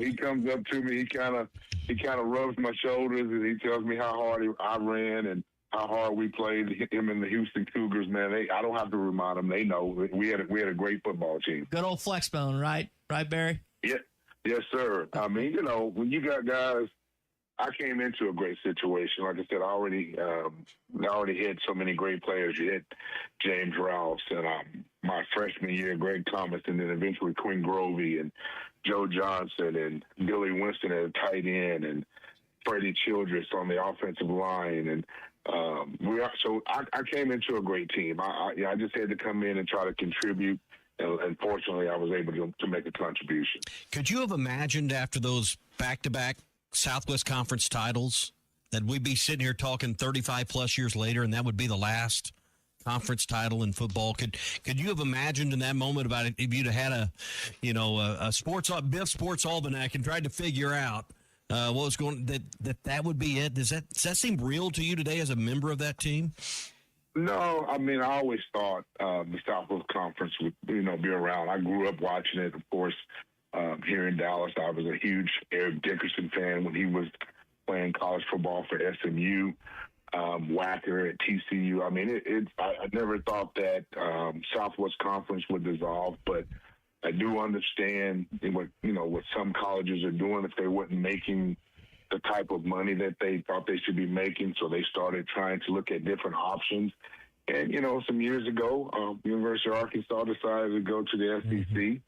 He comes up to me, he kind of rubs my shoulders, and he tells me how hard I ran and how hard we played him and the Houston Cougars. Man, I don't have to remind them; they know we had a great football team. Good old flex bone, right, Barry? Yeah, yes, sir. I mean, when you got guys. I came into a great situation. Like I said, I already had so many great players. You had James Rouse, and my freshman year, Greg Thomas, and then eventually Quinn Grovey and Joe Johnson and Billy Winston at a tight end and Freddie Childress on the offensive line. And I came into a great team. I just had to come in and try to contribute. And fortunately, I was able to make a contribution. Could you have imagined after those back-to-back Southwest Conference titles that we'd be sitting here talking 35 plus years later, and that would be the last conference title in football? Could you have imagined in that moment about it if you'd have had a Biff Sports Almanac and tried to figure out what was going that would be it? Does that seem real to you today as a member of that team? No, I mean, I always thought the Southwest Conference would be around. I grew up watching it, of course. Here in Dallas, I was a huge Eric Dickerson fan when he was playing college football for SMU, Wacker at TCU. I mean, I never thought that Southwest Conference would dissolve, but I do understand what some colleges are doing if they weren't making the type of money that they thought they should be making, so they started trying to look at different options. And, some years ago, University of Arkansas decided to go to the SEC.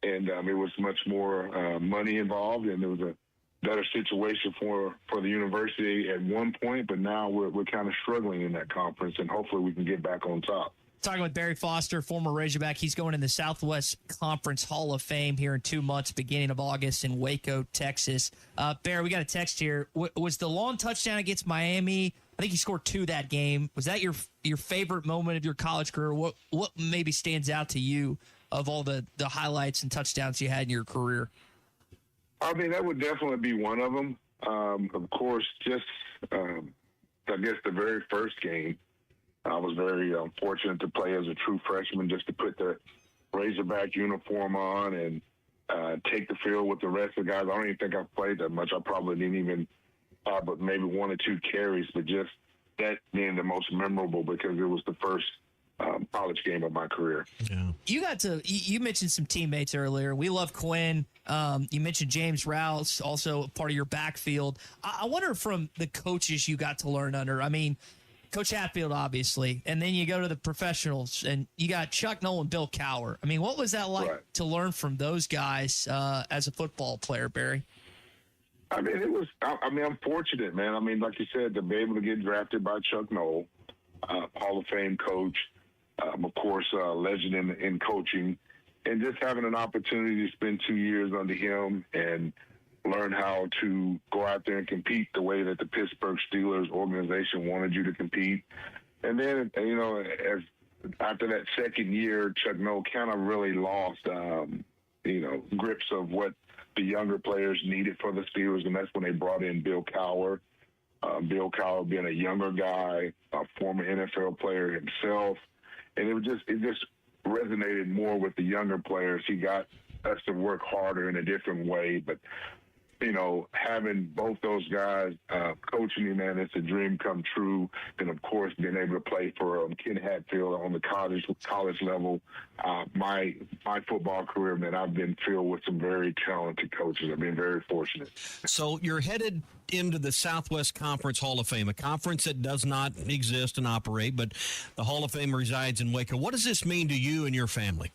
And it was much more money involved, and there was a better situation for the university at one point. But now we're kind of struggling in that conference, and hopefully we can get back on top. Talking with Barry Foster, former Razorback. He's going in the Southwest Conference Hall of Fame here in 2 months, beginning of August in Waco, Texas. Barry, we got a text here. Was the long touchdown against Miami? I think he scored 2 that game. Was that your favorite moment of your college career? What maybe stands out to you of all the highlights and touchdowns you had in your career? I mean, that would definitely be one of them. Of course, just I guess the very first game, I was very fortunate to play as a true freshman, just to put the Razorback uniform on and take the field with the rest of the guys. I don't even think I played that much. I probably didn't even but maybe 1 or 2 carries, but just that being the most memorable because it was the first college game of my career. Yeah. You mentioned some teammates earlier. We love Quinn. You mentioned James Rouse, also part of your backfield. I wonder from the coaches you got to learn under. I mean, Coach Hatfield, obviously, and then you go to the professionals, and you got Chuck Noll and Bill Cowher. I mean, what was that like to learn from those guys as a football player, Barry? I mean, I'm fortunate, man. I mean, like you said, to be able to get drafted by Chuck Noll, Hall of Fame coach, of course, legend in coaching, and just having an opportunity to spend 2 years under him and learn how to go out there and compete the way that the Pittsburgh Steelers organization wanted you to compete. And then, after that second year, Chuck Noll kind of really lost, grips of what the younger players needed for the Steelers, and that's when they brought in Bill Cowher. Bill Cowher being a younger guy, a former NFL player himself. And it just resonated more with the younger players. He got us to work harder in a different way. But, having both those guys coaching me, man, it's a dream come true. And, of course, being able to play for Ken Hatfield on the college level. My football career, man, I've been filled with some very talented coaches. I've been very fortunate. So you're headed into the Southwest Conference Hall of Fame, a conference that does not exist and operate, but the Hall of Fame resides in Waco. What does this mean to you and your family?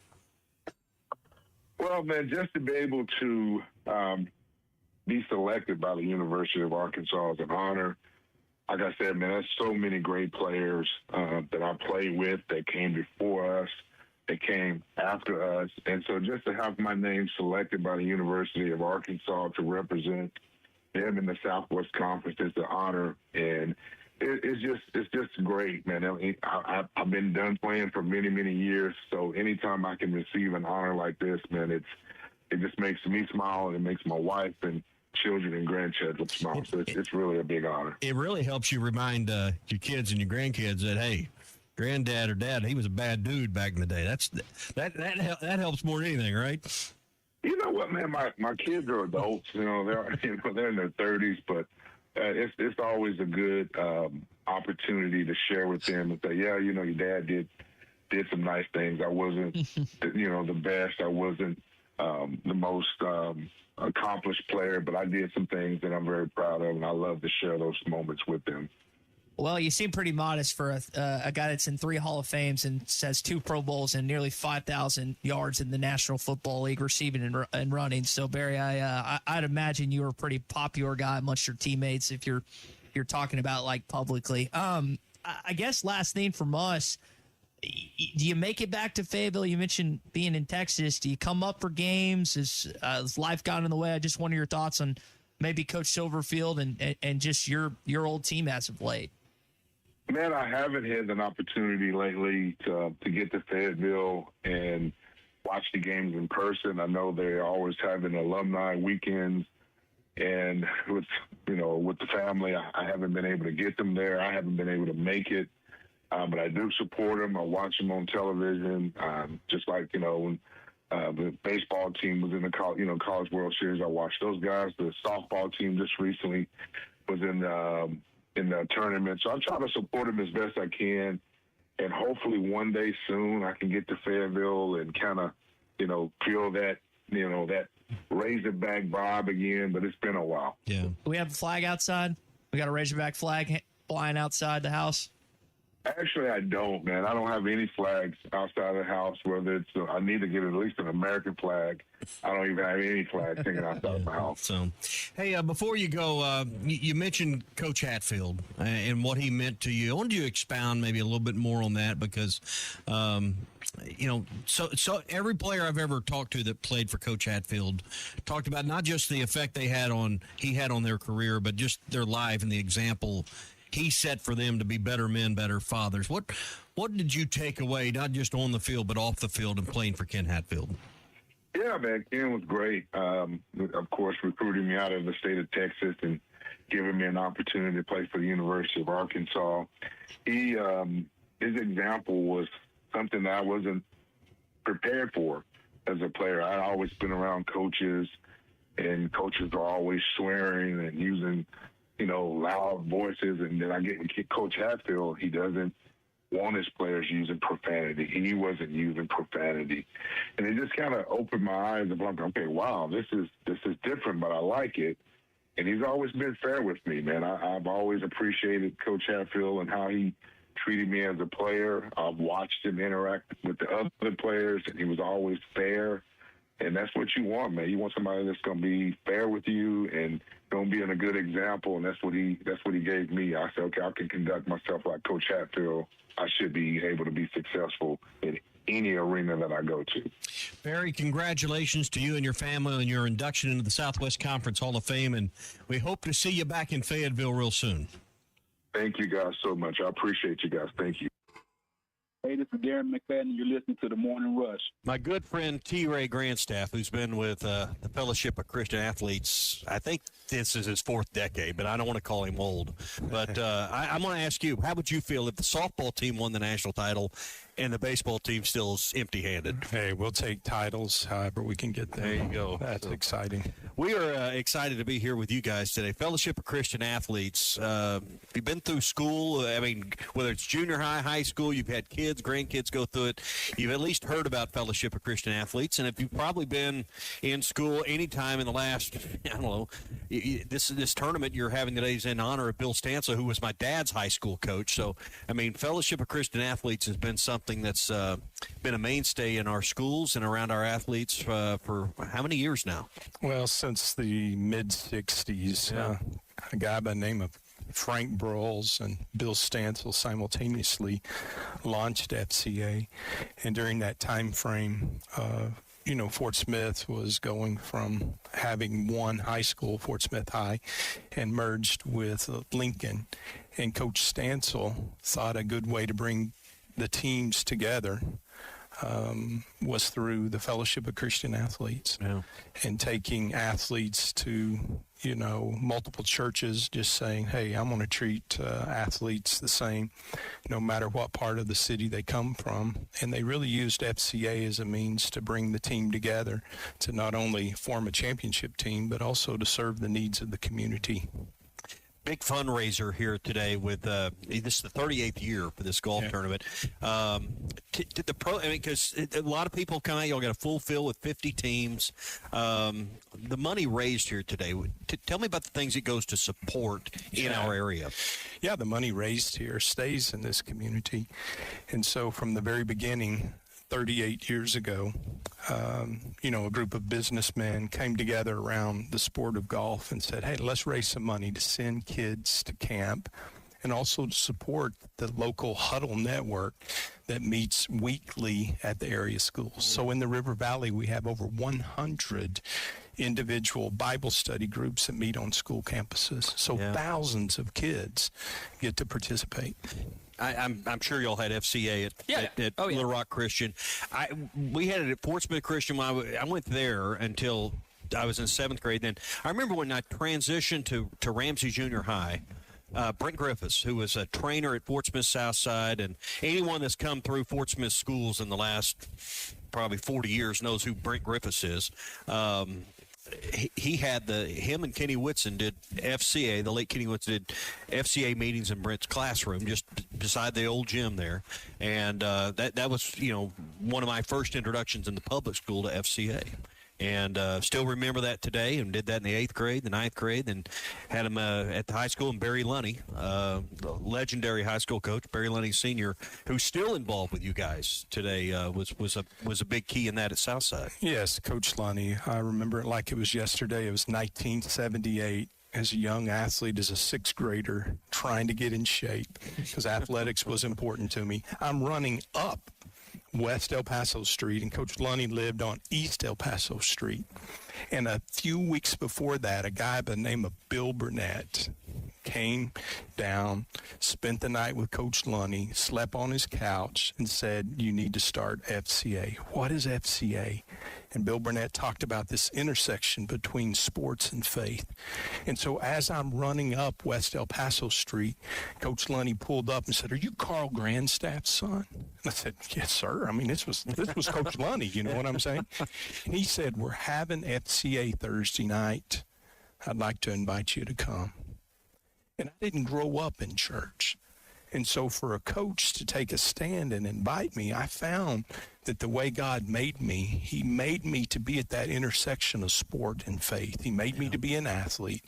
Well, man, just to be able to be selected by the University of Arkansas is an honor. Like I said, man, there's so many great players that I played with that came before us, that came after us. And so just to have my name selected by the University of Arkansas to represent them in the Southwest Conference is an honor. And it's just great, man. I've been done playing for many, many years. So anytime I can receive an honor like this, man, it just makes me smile, and it makes my wife and children and grandchildren smile. So it's really a big honor. It really helps you remind your kids and your grandkids that, hey, granddad or dad, he was a bad dude back in the day. That helps more than anything, right? You know what, man? My kids are adults. They're they're in their 30s, but it's always a good opportunity to share with them and say, yeah, your dad did some nice things. I wasn't, the best. I wasn't the most accomplished player, but I did some things that I'm very proud of, and I love to share those moments with them. Well, you seem pretty modest for a guy that's in 3 Hall of Fames and has 2 Pro Bowls and nearly 5,000 yards in the National Football League receiving and running. So, Barry, I'd imagine you were a pretty popular guy amongst your teammates if you're talking about like publicly. I guess last thing from us, do you make it back to Fayetteville? You mentioned being in Texas. Do you come up for games? Has life gotten in the way? I just wonder your thoughts on maybe Coach Silverfield and just your old team as of late. Man, I haven't had an opportunity lately to get to Fayetteville and watch the games in person. I know they're always having alumni weekends, and with the family, I haven't been able to get them there. I haven't been able to make it, but I do support them. I watch them on television, just like when the baseball team was in the College World Series. I watched those guys. The softball team just recently was in the tournament. So I'm trying to support them as best I can. And hopefully one day soon I can get to Fayetteville and kind of, feel that, that Razorback vibe again. But it's been a while. Yeah. We have a flag outside. We got a Razorback flag flying outside the house. Actually, I don't, man. I don't have any flags outside of the house, whether it's I need to get at least an American flag. I don't even have any flags hanging outside the house. So, hey, before you go, you mentioned Coach Hatfield and what he meant to you. I wanted you to expound maybe a little bit more on that because, so every player I've ever talked to that played for Coach Hatfield talked about not just the effect he had on their career, but just their life and the example he set for them to be better men, better fathers. What did you take away, not just on the field, but off the field and playing for Ken Hatfield? Yeah, man, Ken was great. Of course, recruiting me out of the state of Texas and giving me an opportunity to play for the University of Arkansas. His example was something that I wasn't prepared for as a player. I'd always been around coaches, and coaches are always swearing and using loud voices, and then I get Coach Hatfield. He doesn't want his players using profanity. He wasn't using profanity, and it just kind of opened my eyes. I'm like, okay, wow, this is different, but I like it. And he's always been fair with me, man. I've always appreciated Coach Hatfield and how he treated me as a player. I've watched him interact with the other players, and he was always fair. And that's what you want, man. You want somebody that's going to be fair with you and going to be in a good example. And that's what he gave me. I said, okay, I can conduct myself like Coach Hatfield. I should be able to be successful in any arena that I go to. Barry, congratulations to you and your family on your induction into the Southwest Conference Hall of Fame. And we hope to see you back in Fayetteville real soon. Thank you guys so much. I appreciate you guys. Thank you. Hey, this is Darren McFadden. You're listening to The Morning Rush. My good friend T. Ray Grandstaff, who's been with the Fellowship of Christian Athletes, I think this is his 4th decade, but I don't want to call him old. But I'm going to ask you, how would you feel if the softball team won the national title and the baseball team still is empty-handed? Hey, we'll take titles however we can get them. There you go. That's exciting. We are excited to be here with you guys today. Fellowship of Christian Athletes. You've been through school. I mean, whether it's junior high, high school, you've had kids, grandkids go through it. You've at least heard about Fellowship of Christian Athletes. And if you've probably been in school any time in the last, I don't know, this tournament you're having today is in honor of Bill Stansel, who was my dad's high school coach. So, I mean, Fellowship of Christian Athletes has been something that's been a mainstay in our schools and around our athletes for how many years now? Well, since the mid-'60s, a guy by the name of Frank Broyles and Bill Stansel simultaneously launched FCA. And during that time frame, Fort Smith was going from having one high school, Fort Smith High, and merged with Lincoln. And Coach Stansel thought a good way to bring the teams together was through the Fellowship of Christian Athletes, and taking athletes to multiple churches just saying, hey, I'm going to treat athletes the same no matter what part of the city they come from. And they really used FCA as a means to bring the team together to not only form a championship team, but also to serve the needs of the community. Big fundraiser here today with this is the 38th year for this golf tournament. Did the pro? I mean, because a lot of people come out. Y'all got a full field with 50 teams. The money raised here today. Tell me about the things it goes to support in our area. Yeah, the money raised here stays in this community, and so from the very beginning, 38 years ago, a group of businessmen came together around the sport of golf and said, hey, let's raise some money to send kids to camp and also to support the local huddle network that meets weekly at the area schools. So in the River Valley, we have over 100 individual Bible study groups that meet on school campuses. So thousands of kids get to participate. I'm sure y'all had FCA at Little Rock Christian. We had it at Fort Smith Christian. I went there until I was in 7th grade. Then I remember when I transitioned to Ramsey Junior High. Brent Griffiths, who was a trainer at Fort Smith Southside, and anyone that's come through Fort Smith schools in the last probably 40 years knows who Brent Griffiths is. He had him and Kenny Whitson did FCA. The late Kenny Whitson did FCA meetings in Brent's classroom just beside the old gym there, and that was one of my first introductions in the public school to FCA. And still remember that today, and did that in the 8th grade, the 9th grade, and had him at the high school. And Barry Lunny, the legendary high school coach, Barry Lunny Sr., who's still involved with you guys today, was a big key in that at Southside. Yes, Coach Lunny. I remember it like it was yesterday. It was 1978. As a young athlete, as a 6th grader, trying to get in shape because athletics was important to me. I'm running up West El Paso Street, and Coach Lunny lived on East El Paso Street. And a few weeks before that, a guy by the name of Bill Burnett came down, spent the night with Coach Lunny, slept on his couch, and said, you need to start FCA. What is FCA? And Bill Burnett talked about this intersection between sports and faith. And so as I'm running up West El Paso Street, Coach Lunny pulled up and said, are you Carl Grandstaff's son? And I said, yes, sir. I mean, this was Coach Lunny, you know what I'm saying? And he said, we're having FCA Thursday night. I'd like to invite you to come. And I didn't grow up in church. And so for a coach to take a stand and invite me, I found that the way God made me, he made me to be at that intersection of sport and faith. He made me to be an athlete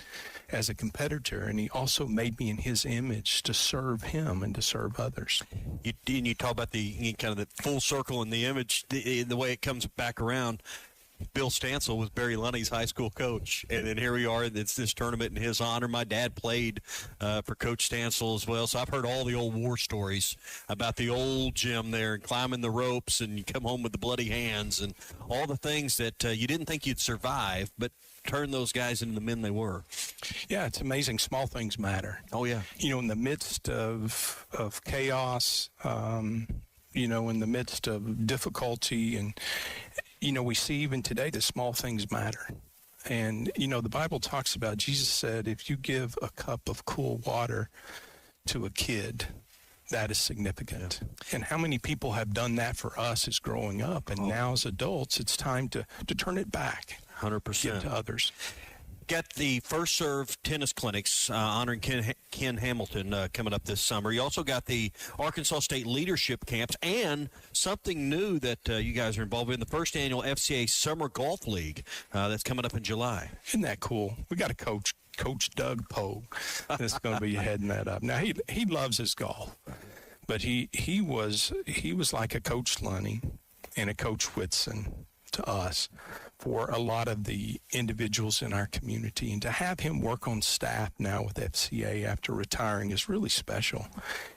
as a competitor, and he also made me in his image to serve him and to serve others. You talk about the kind of the full circle in the image, the way it comes back around. Bill Stansel was Barry Lunny's high school coach, and then here we are. It's this tournament in his honor. My dad played for Coach Stansel as well, so I've heard all the old war stories about the old gym there and climbing the ropes, and you come home with the bloody hands and all the things that you didn't think you'd survive, but turn those guys into the men they were. Yeah, it's amazing. Small things matter. Oh, yeah. In the midst of chaos, in the midst of difficulty and we see even today that small things matter. And, the Bible talks about, Jesus said, if you give a cup of cool water to a kid, that is significant. Yeah. And how many people have done that for us as growing up? And now as adults, it's time to turn it back. 100%. Give to others. Got the First Serve tennis clinics honoring Ken Hamilton coming up this summer. You also got the Arkansas State Leadership Camps and something new that you guys are involved in, the first annual FCA Summer Golf League that's coming up in July. Isn't that cool? We got a coach, Coach Doug Pogue, that's going to be heading that up. Now, he loves his golf, but he was like a Coach Lunny and a Coach Whitson to us for a lot of the individuals in our community. And to have him work on staff now with FCA after retiring is really special.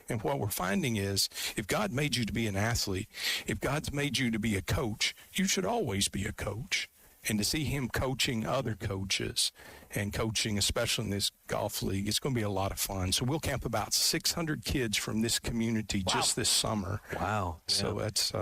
And what we're finding is if God made you to be an athlete, if God's made you to be a coach, you should always be a coach. And to see him coaching other coaches and coaching, especially in this golf league. It's going to be a lot of fun. So we'll camp about 600 kids from this community just this summer. Wow. So that's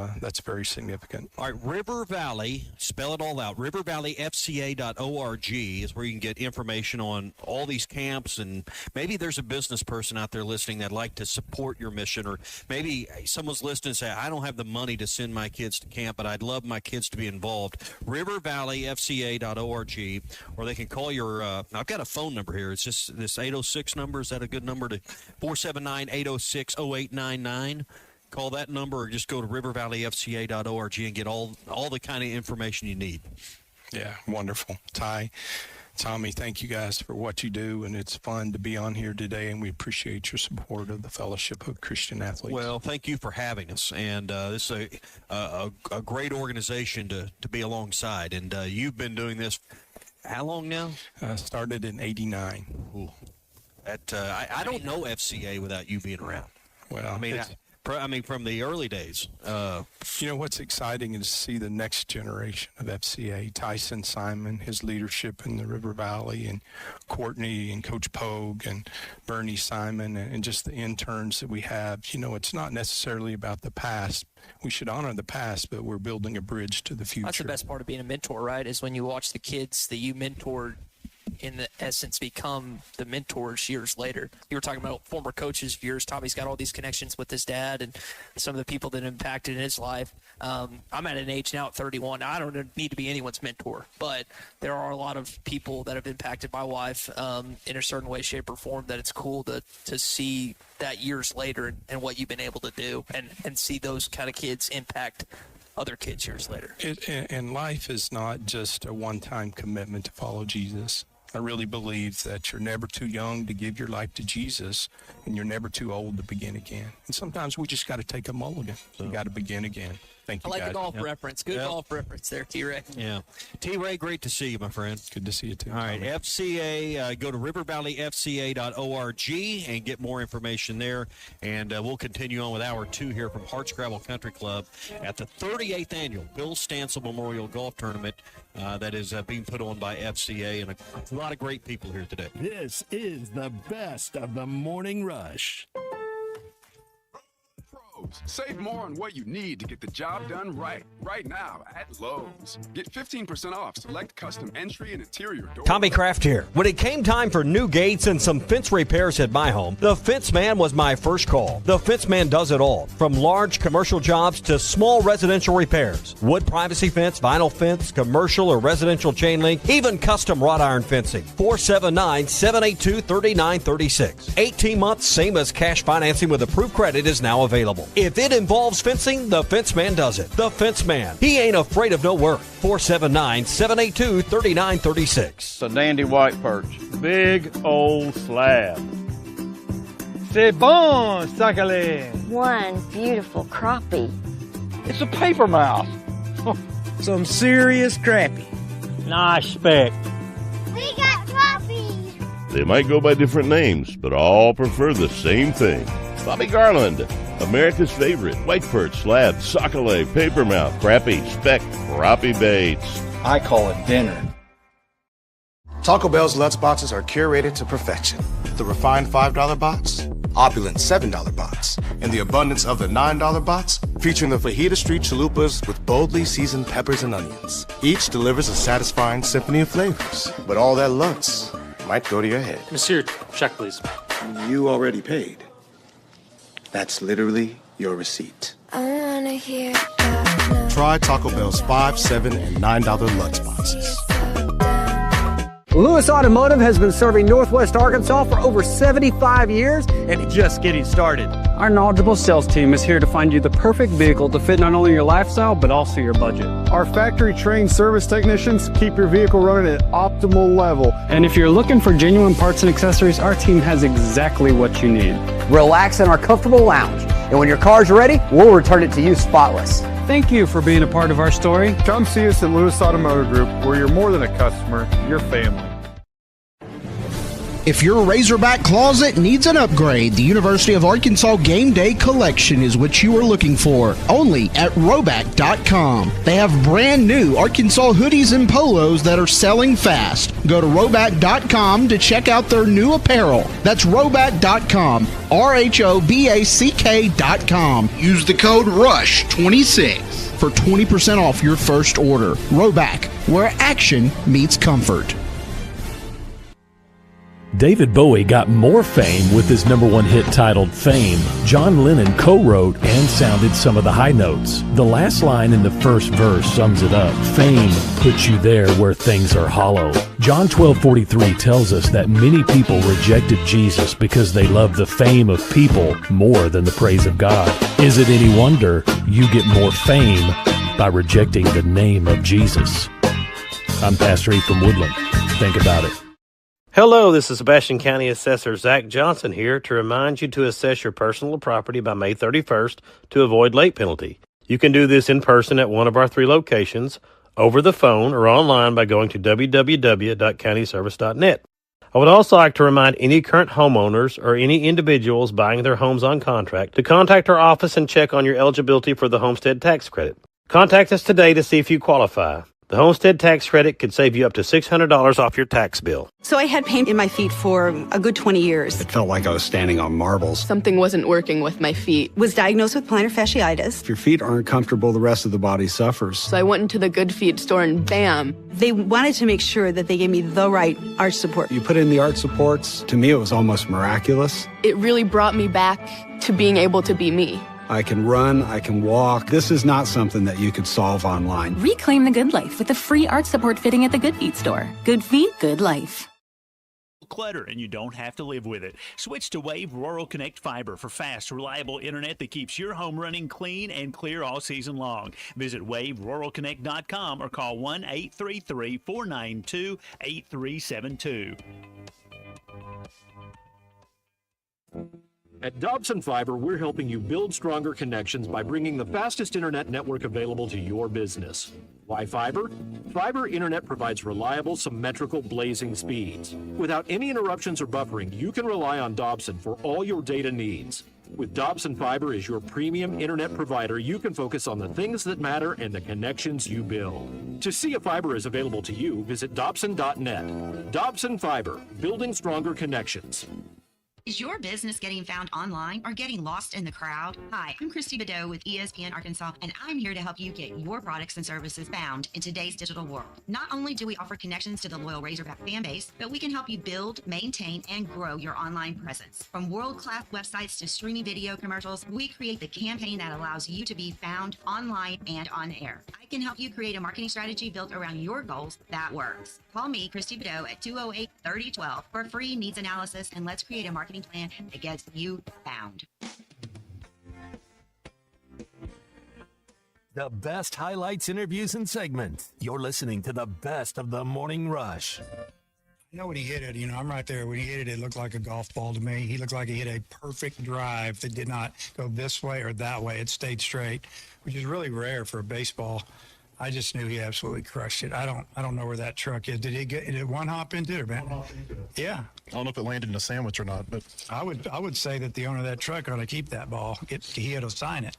very significant. All right, River Valley, spell it all out. RiverValleyFCA.org is where you can get information on all these camps, and maybe there's a business person out there listening that'd like to support your mission, or maybe someone's listening and say, I don't have the money to send my kids to camp, but I'd love my kids to be involved. RiverValleyFCA.org, or they can call your, I've got a phone number here. It's just this 806 number. Is that a good number? To 479-806-0899. Call that number, or just go to rivervalleyfca.org and get all the kind of information you need. Yeah, wonderful. Tommy, thank you guys for what you do, and it's fun to be on here today, and we appreciate your support of the Fellowship of Christian Athletes. Well, thank you for having us, and this is a great organization to be alongside, and you've been doing this how long now? Started in '89. Ooh. I don't know FCA without you being around. Well, I mean, from the early days. You know, what's exciting is to see the next generation of FCA. Tyson Simon, his leadership in the River Valley, and Courtney and Coach Pogue and Bernie Simon, and just the interns that we have. You know, it's not necessarily about the past. We should honor the past, but we're building a bridge to the future. That's the best part of being a mentor, right, is when you watch the kids that you mentored in the essence become the mentors years later. You were talking about former coaches of yours. Tommy's got all these connections with his dad and some of the people that impacted his life. I'm at an age now at 31. I don't need to be anyone's mentor, but there are a lot of people that have impacted my life in a certain way, shape, or form that it's cool to see that years later and what you've been able to do and see those kind of kids impact other kids years later. And life is not just a one-time commitment to follow Jesus. I really believe that you're never too young to give your life to Jesus, and you're never too old to begin again. And sometimes we just got to take a mulligan. So you got to begin again. Thank you, I like guys. the golf reference. Good golf reference there, T-Ray. Yeah. T-Ray, great to see you, my friend. Good to see you, too. All right, FCA, go to rivervalleyfca.org and get more information there. And we'll continue on with Hour 2 here from Hartscrabble Country Club at the 38th Annual Bill Stansel Memorial Golf Tournament that is being put on by FCA, and a lot of great people here today. This is the best of the Morning Rush. Save more on what you need to get the job done right now at Lowe's. Get 15% off select custom entry and interior doors. Tommy Kraft here. When it came time for new gates and some fence repairs at my home, the Fence Man was my first call. The Fence Man does it all, from large commercial jobs to small residential repairs. Wood privacy fence, vinyl fence, commercial or residential chain link, even custom wrought iron fencing. 479-782-3936. 18 months, same as cash financing with approved credit, is now available. If it involves fencing, the Fence Man does it. The Fence Man. He ain't afraid of no work. 479-782-3936. It's a dandy white perch. Big old slab. C'est bon, sacalé. One beautiful crappie. It's a paper mouth. Some serious crappie. Nice speck. We got crappie. They might go by different names, but all prefer the same thing. Bobby Garland, America's favorite white perch, slab, sockeye, papermouth, crappie, speck, crappie baits. I call it dinner. Taco Bell's lunch boxes are curated to perfection. The refined $5 box, opulent $7 box, and the abundance of the $9 box, featuring the Fajita Street chalupas with boldly seasoned peppers and onions. Each delivers a satisfying symphony of flavors, but all that lunch might go to your head. Monsieur, check please. You already paid. That's literally your receipt. I wanna hear Try Taco Bell's $5, $7, and $9 lunch boxes. Lewis Automotive has been serving Northwest Arkansas for over 75 years and it's just getting started. Our knowledgeable sales team is here to find you the perfect vehicle to fit not only your lifestyle, but also your budget. Our factory-trained service technicians keep your vehicle running at optimal level. And if you're looking for genuine parts and accessories, our team has exactly what you need. Relax in our comfortable lounge. And when your car's ready, we'll return it to you spotless. Thank you for being a part of our story. Come see us at Lewis Automotive Group, where you're more than a customer, you're family. If your Razorback closet needs an upgrade, the University of Arkansas Game Day Collection is what you are looking for, only at Roback.com. They have brand new Arkansas hoodies and polos that are selling fast. Go to Roback.com to check out their new apparel. That's Roback.com, RHOBACK.com. Use the code RUSH26 for 20% off your first order. Roback, where action meets comfort. David Bowie got more fame with his #1 hit titled Fame. John Lennon co-wrote and sounded some of the high notes. The last line in the first verse sums it up. Fame puts you there where things are hollow. John 12:43 tells us that many people rejected Jesus because they loved the fame of people more than the praise of God. Is it any wonder you get more fame by rejecting the name of Jesus? I'm Pastor E from Woodland. Think about it. Hello, this is Sebastian County Assessor Zach Johnson here to remind you to assess your personal property by May 31st to avoid late penalty. You can do this in person at one of our 3 locations, over the phone, or online by going to www.countyservice.net. I would also like to remind any current homeowners or any individuals buying their homes on contract to contact our office and check on your eligibility for the homestead tax credit. Contact us today to see if you qualify. The homestead tax credit could save you up to $600 off your tax bill. So I had pain in my feet for a good 20 years. It felt like I was standing on marbles. Something wasn't working with my feet. Was diagnosed with plantar fasciitis. If your feet aren't comfortable, the rest of the body suffers. So I went into the Good Feet store and bam. They wanted to make sure that they gave me the right arch support. You put in the arch supports. To me, it was almost miraculous. It really brought me back to being able to be me. I can run, I can walk. This is not something that you could solve online. Reclaim the good life with the free arch support fitting at the Good Feet store. Good feet, good life. Clutter, and you don't have to live with it. Switch to Wave Rural Connect Fiber for fast, reliable internet that keeps your home running clean and clear all season long. Visit waveruralconnect.com or call 1-833-492-8372. At Dobson Fiber, we're helping you build stronger connections by bringing the fastest internet network available to your business. Why fiber? Fiber internet provides reliable, symmetrical, blazing speeds. Without any interruptions or buffering, you can rely on Dobson for all your data needs. With Dobson Fiber as your premium internet provider, you can focus on the things that matter and the connections you build. To see if fiber is available to you, visit Dobson.net. Dobson Fiber, building stronger connections. Is your business getting found online or getting lost in the crowd? Hi, I'm Christy Bedeau with ESPN Arkansas, and I'm here to help you get your products and services found in today's digital world. Not only do we offer connections to the loyal Razorback fan base, but we can help you build, maintain, and grow your online presence. From world-class websites to streaming video commercials, we create the campaign that allows you to be found online and on air. I can help you create a marketing strategy built around your goals that works. Call me, Christy Bedeau, at 208-3012 for a free needs analysis, and let's create a marketing plan that gets you found. The best highlights, interviews, and segments. You're listening to the best of the Morning Rush. You know, when he hit it, I'm right there. When he hit it, it looked like a golf ball to me. He looked like he hit a perfect drive that did not go this way or that way. It stayed straight, which is really rare for a baseball. I just knew he absolutely crushed it. I don't know where that truck is. Did it one hop into it, man? Yeah. I don't know if it landed in a sandwich or not, but I would say that the owner of that truck ought to keep that ball. He had to sign it.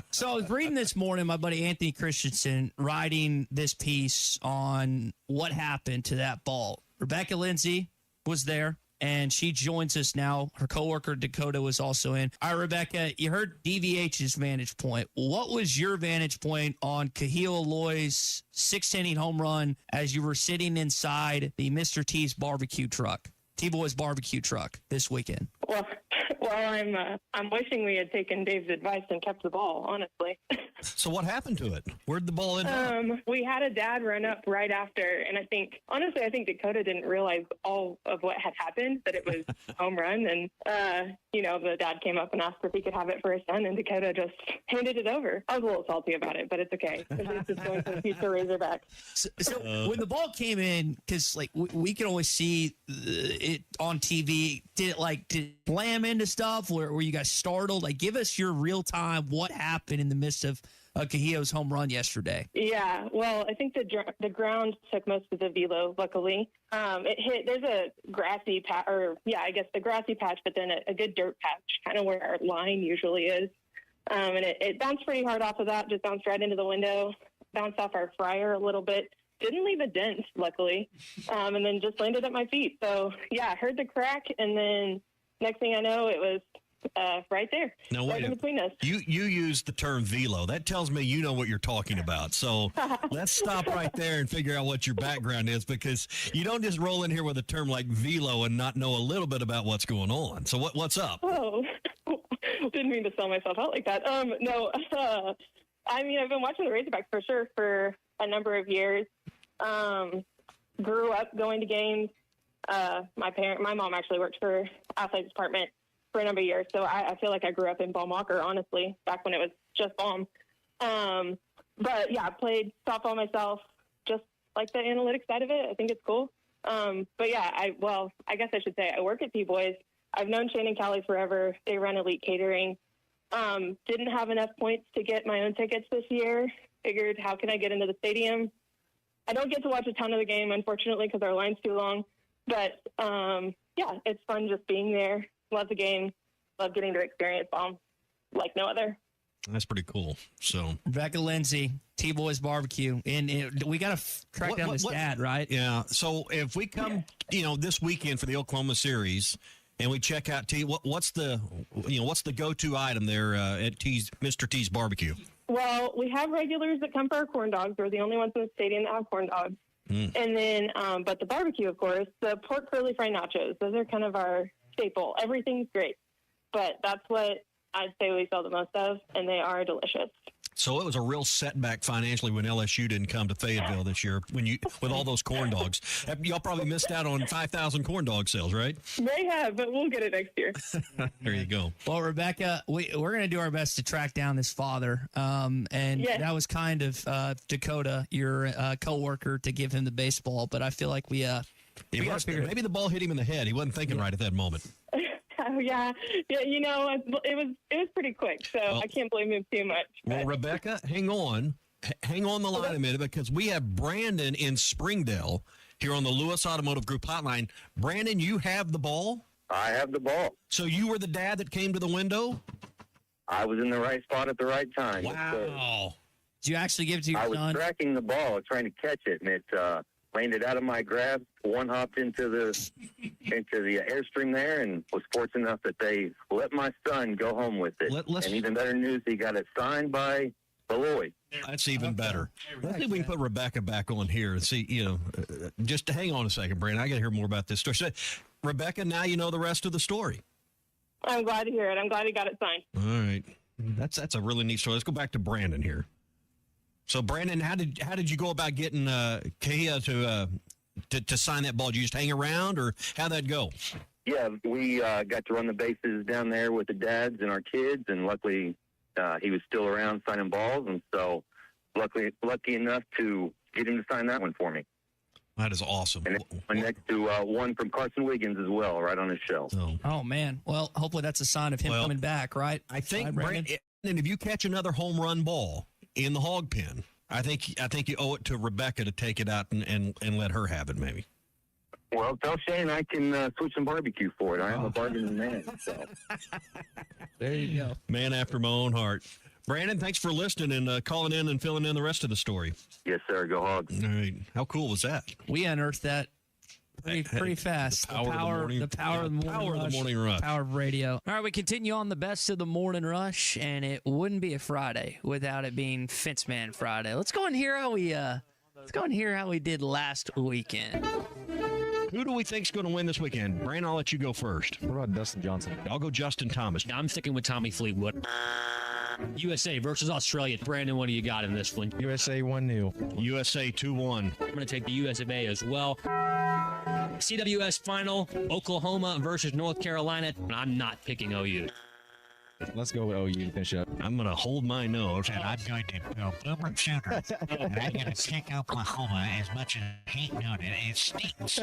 So I was reading this morning, my buddy Anthony Christensen writing this piece on what happened to that ball. Rebecca Lindsay was there, and she joins us now. Her coworker Dakota was also in. All right, Rebecca, you heard DVH's vantage point. What was your vantage point on Kahil Aloy's 6th-inning home run as you were sitting inside the Mr. T's barbecue truck, T-Boy's barbecue truck this weekend? Well, I'm wishing we had taken Dave's advice and kept the ball, honestly. So what happened to it? Where'd the ball end up? We had a dad run up right after, and I think Dakota didn't realize all of what had happened, that it was home run, and, the dad came up and asked if he could have it for his son, and Dakota just handed it over. I was a little salty about it, but it's okay. At least it's going to the future Razorback. So when the ball came in, because, we can always see it on TV, did it slam into stuff? Were you guys startled? Give us your real time, what happened in the midst of Cahillo's home run yesterday. Yeah, well, I think the ground took most of the velo, luckily. It hit, there's a grassy patch, I guess the grassy patch, but then a good dirt patch, kind of where our line usually is. And it bounced pretty hard off of that, just bounced right into the window, bounced off our fryer a little bit. Didn't leave a dent, luckily, and then just landed at my feet. So, yeah, I heard the crack, and then next thing I know, it was right there, now, right in between us. You used the term velo. That tells me you know what you're talking about. So let's stop right there and figure out what your background is, because you don't just roll in here with a term like velo and not know a little bit about what's going on. So what's up? Oh, didn't mean to sell myself out like that. No, I mean, I've been watching the Razorbacks for sure for a number of years. Grew up going to games. My mom actually worked for athletics department for a number of years, so I feel like I grew up in Baum Walker, honestly, back when it was just Baum. But yeah, I played softball myself, just like the analytics side of it. I think it's cool. But yeah, I guess I should say I work at T-Boys. I've known Shane and Callie forever. They run Elite Catering. Didn't have enough points to get my own tickets this year. Figured, how can I get into the stadium? I don't get to watch a ton of the game, unfortunately, because our line's too long. But, yeah, it's fun just being there. Love the game. Love getting to experience Baum like no other. That's pretty cool. So Rebecca Lindsay, T-Boys Barbecue. And we got to track down this dad, right? Yeah. So if we come, this weekend for the Oklahoma series and we check out what's the go-to item there at Mr. T's Barbecue? Well, we have regulars that come for our corn dogs. We're the only ones in the stadium that have corn dogs. And then, but the barbecue, of course, the pork curly fry nachos, those are kind of our staple. Everything's great, but that's what I'd say we sell the most of, and they are delicious. So it was a real setback financially when LSU didn't come to Fayetteville this year with all those corn dogs. Y'all probably missed out on 5,000 corn dog sales, right? They have, but we'll get it next year. There you go. Well, Rebecca, we're going to do our best to track down this father. That was kind of Dakota, your coworker, to give him the baseball. But I feel like maybe the ball hit him in the head. He wasn't thinking right at that moment. Oh, yeah. It was pretty quick, so I can't blame him too much. Well, Rebecca, hang on the line a minute, because we have Brandon in Springdale here on the Lewis Automotive Group hotline. Brandon, you have the ball? I have the ball. So you were the dad that came to the window? I was in the right spot at the right time. Wow. Did you actually give it to your son? I was tracking the ball, trying to catch it, and it landed out of my grasp. One hopped into the airstream there, and was fortunate enough that they let my son go home with it. And even better news, he got it signed by Beloit. That's even better. Let's see if we can put Rebecca back on here and see, just to hang on a second, Brandon. I got to hear more about this story. So, Rebecca, now you know the rest of the story. I'm glad to hear it. I'm glad he got it signed. All right. That's a really neat story. Let's go back to Brandon here. So, Brandon, how did you go about getting Kahia to sign that ball? Did you just hang around, or how'd that go? Yeah, we got to run the bases down there with the dads and our kids, and luckily he was still around signing balls, and so lucky enough to get him to sign that one for me. That is awesome. And next to one from Carson Wiggins as well, right on his shelf. Oh, man. Well, hopefully that's a sign of him coming back, right? I think, Brandon, if you catch another home run ball in the hog pen, I think you owe it to Rebecca to take it out and let her have it, maybe. Well, tell Shane I can switch some barbecue for it. I am a bargaining man. So. There you go. Man after my own heart. Brandon, thanks for listening and calling in and filling in the rest of the story. Yes, sir. Go Hogs. All right. How cool was that? We unearthed that pretty fast. The power of the morning rush. Power of radio. All right, we continue on the best of the morning rush, and it wouldn't be a Friday without it being Fence Man Friday. Let's go and hear how we did last weekend. Who do we think's going to win this weekend? Brandon, I'll let you go first. What about Dustin Johnson? I'll go Justin Thomas. I'm sticking with Tommy Fleetwood. USA versus Australia. Brandon, what do you got in this one? USA 1-0. USA 2-1. I'm going to take the US of A as well. CWS final, Oklahoma versus North Carolina. I'm not picking OU. Let's go with OU to finish up. I'm going to hold my nose. And I'm going to go Boomer Sooner. And I'm going to pick Oklahoma as much as I hate doing it. It stinks.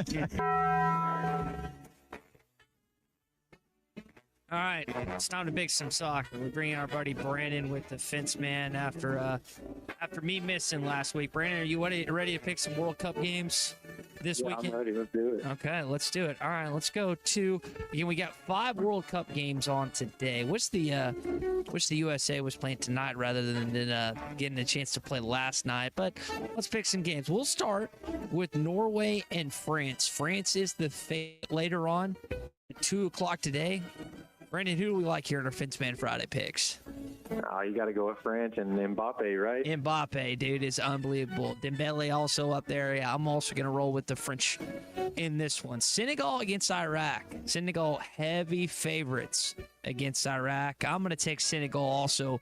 All right, it's time to pick some soccer. We're bringing our buddy Brandon with the Fence Man after me missing last week. Brandon, are you ready to pick some World Cup games this weekend? I'm ready. Let's do it. Okay, let's do it. All right, let's go to again. We got 5 World Cup games on today. Wish the USA was playing tonight rather than getting a chance to play last night. But let's pick some games. We'll start with Norway and France. France is the favorite later on at 2:00 today. Brandon, who do we like here in our Fence Man Friday picks? Oh, you got to go with France and Mbappe, right? Mbappe, dude, is unbelievable. Dembele also up there. Yeah, I'm also going to roll with the French in this one. Senegal against Iraq. Senegal heavy favorites against Iraq. I'm going to take Senegal also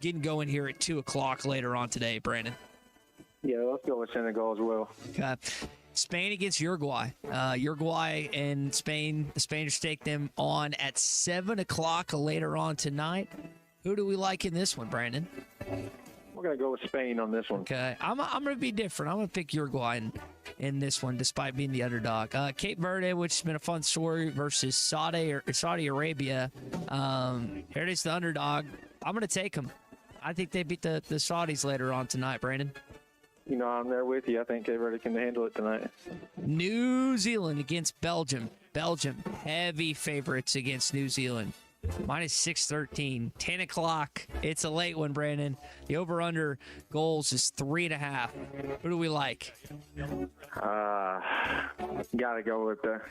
getting going here at 2:00 later on today, Brandon. Yeah, let's go with Senegal as well. Okay. Spain against Uruguay. Uruguay and Spain. The Spaniards take them on at 7:00 later on tonight. Who do we like in this one, Brandon? We're going to go with Spain on this one. Okay. I'm going to be different. I'm going to pick Uruguay in this one, despite being the underdog. Cape Verde, which has been a fun story, versus Saudi Arabia. Here it is, the underdog. I'm going to take them. I think they beat the Saudis later on tonight, Brandon. You know, I'm there with you. I think everybody can handle it tonight. New Zealand against Belgium. Belgium, heavy favorites against New Zealand. Minus 613, 10 o'clock. It's a late one, Brandon. The over/under goals is 3.5. Who do we like? Gotta go with the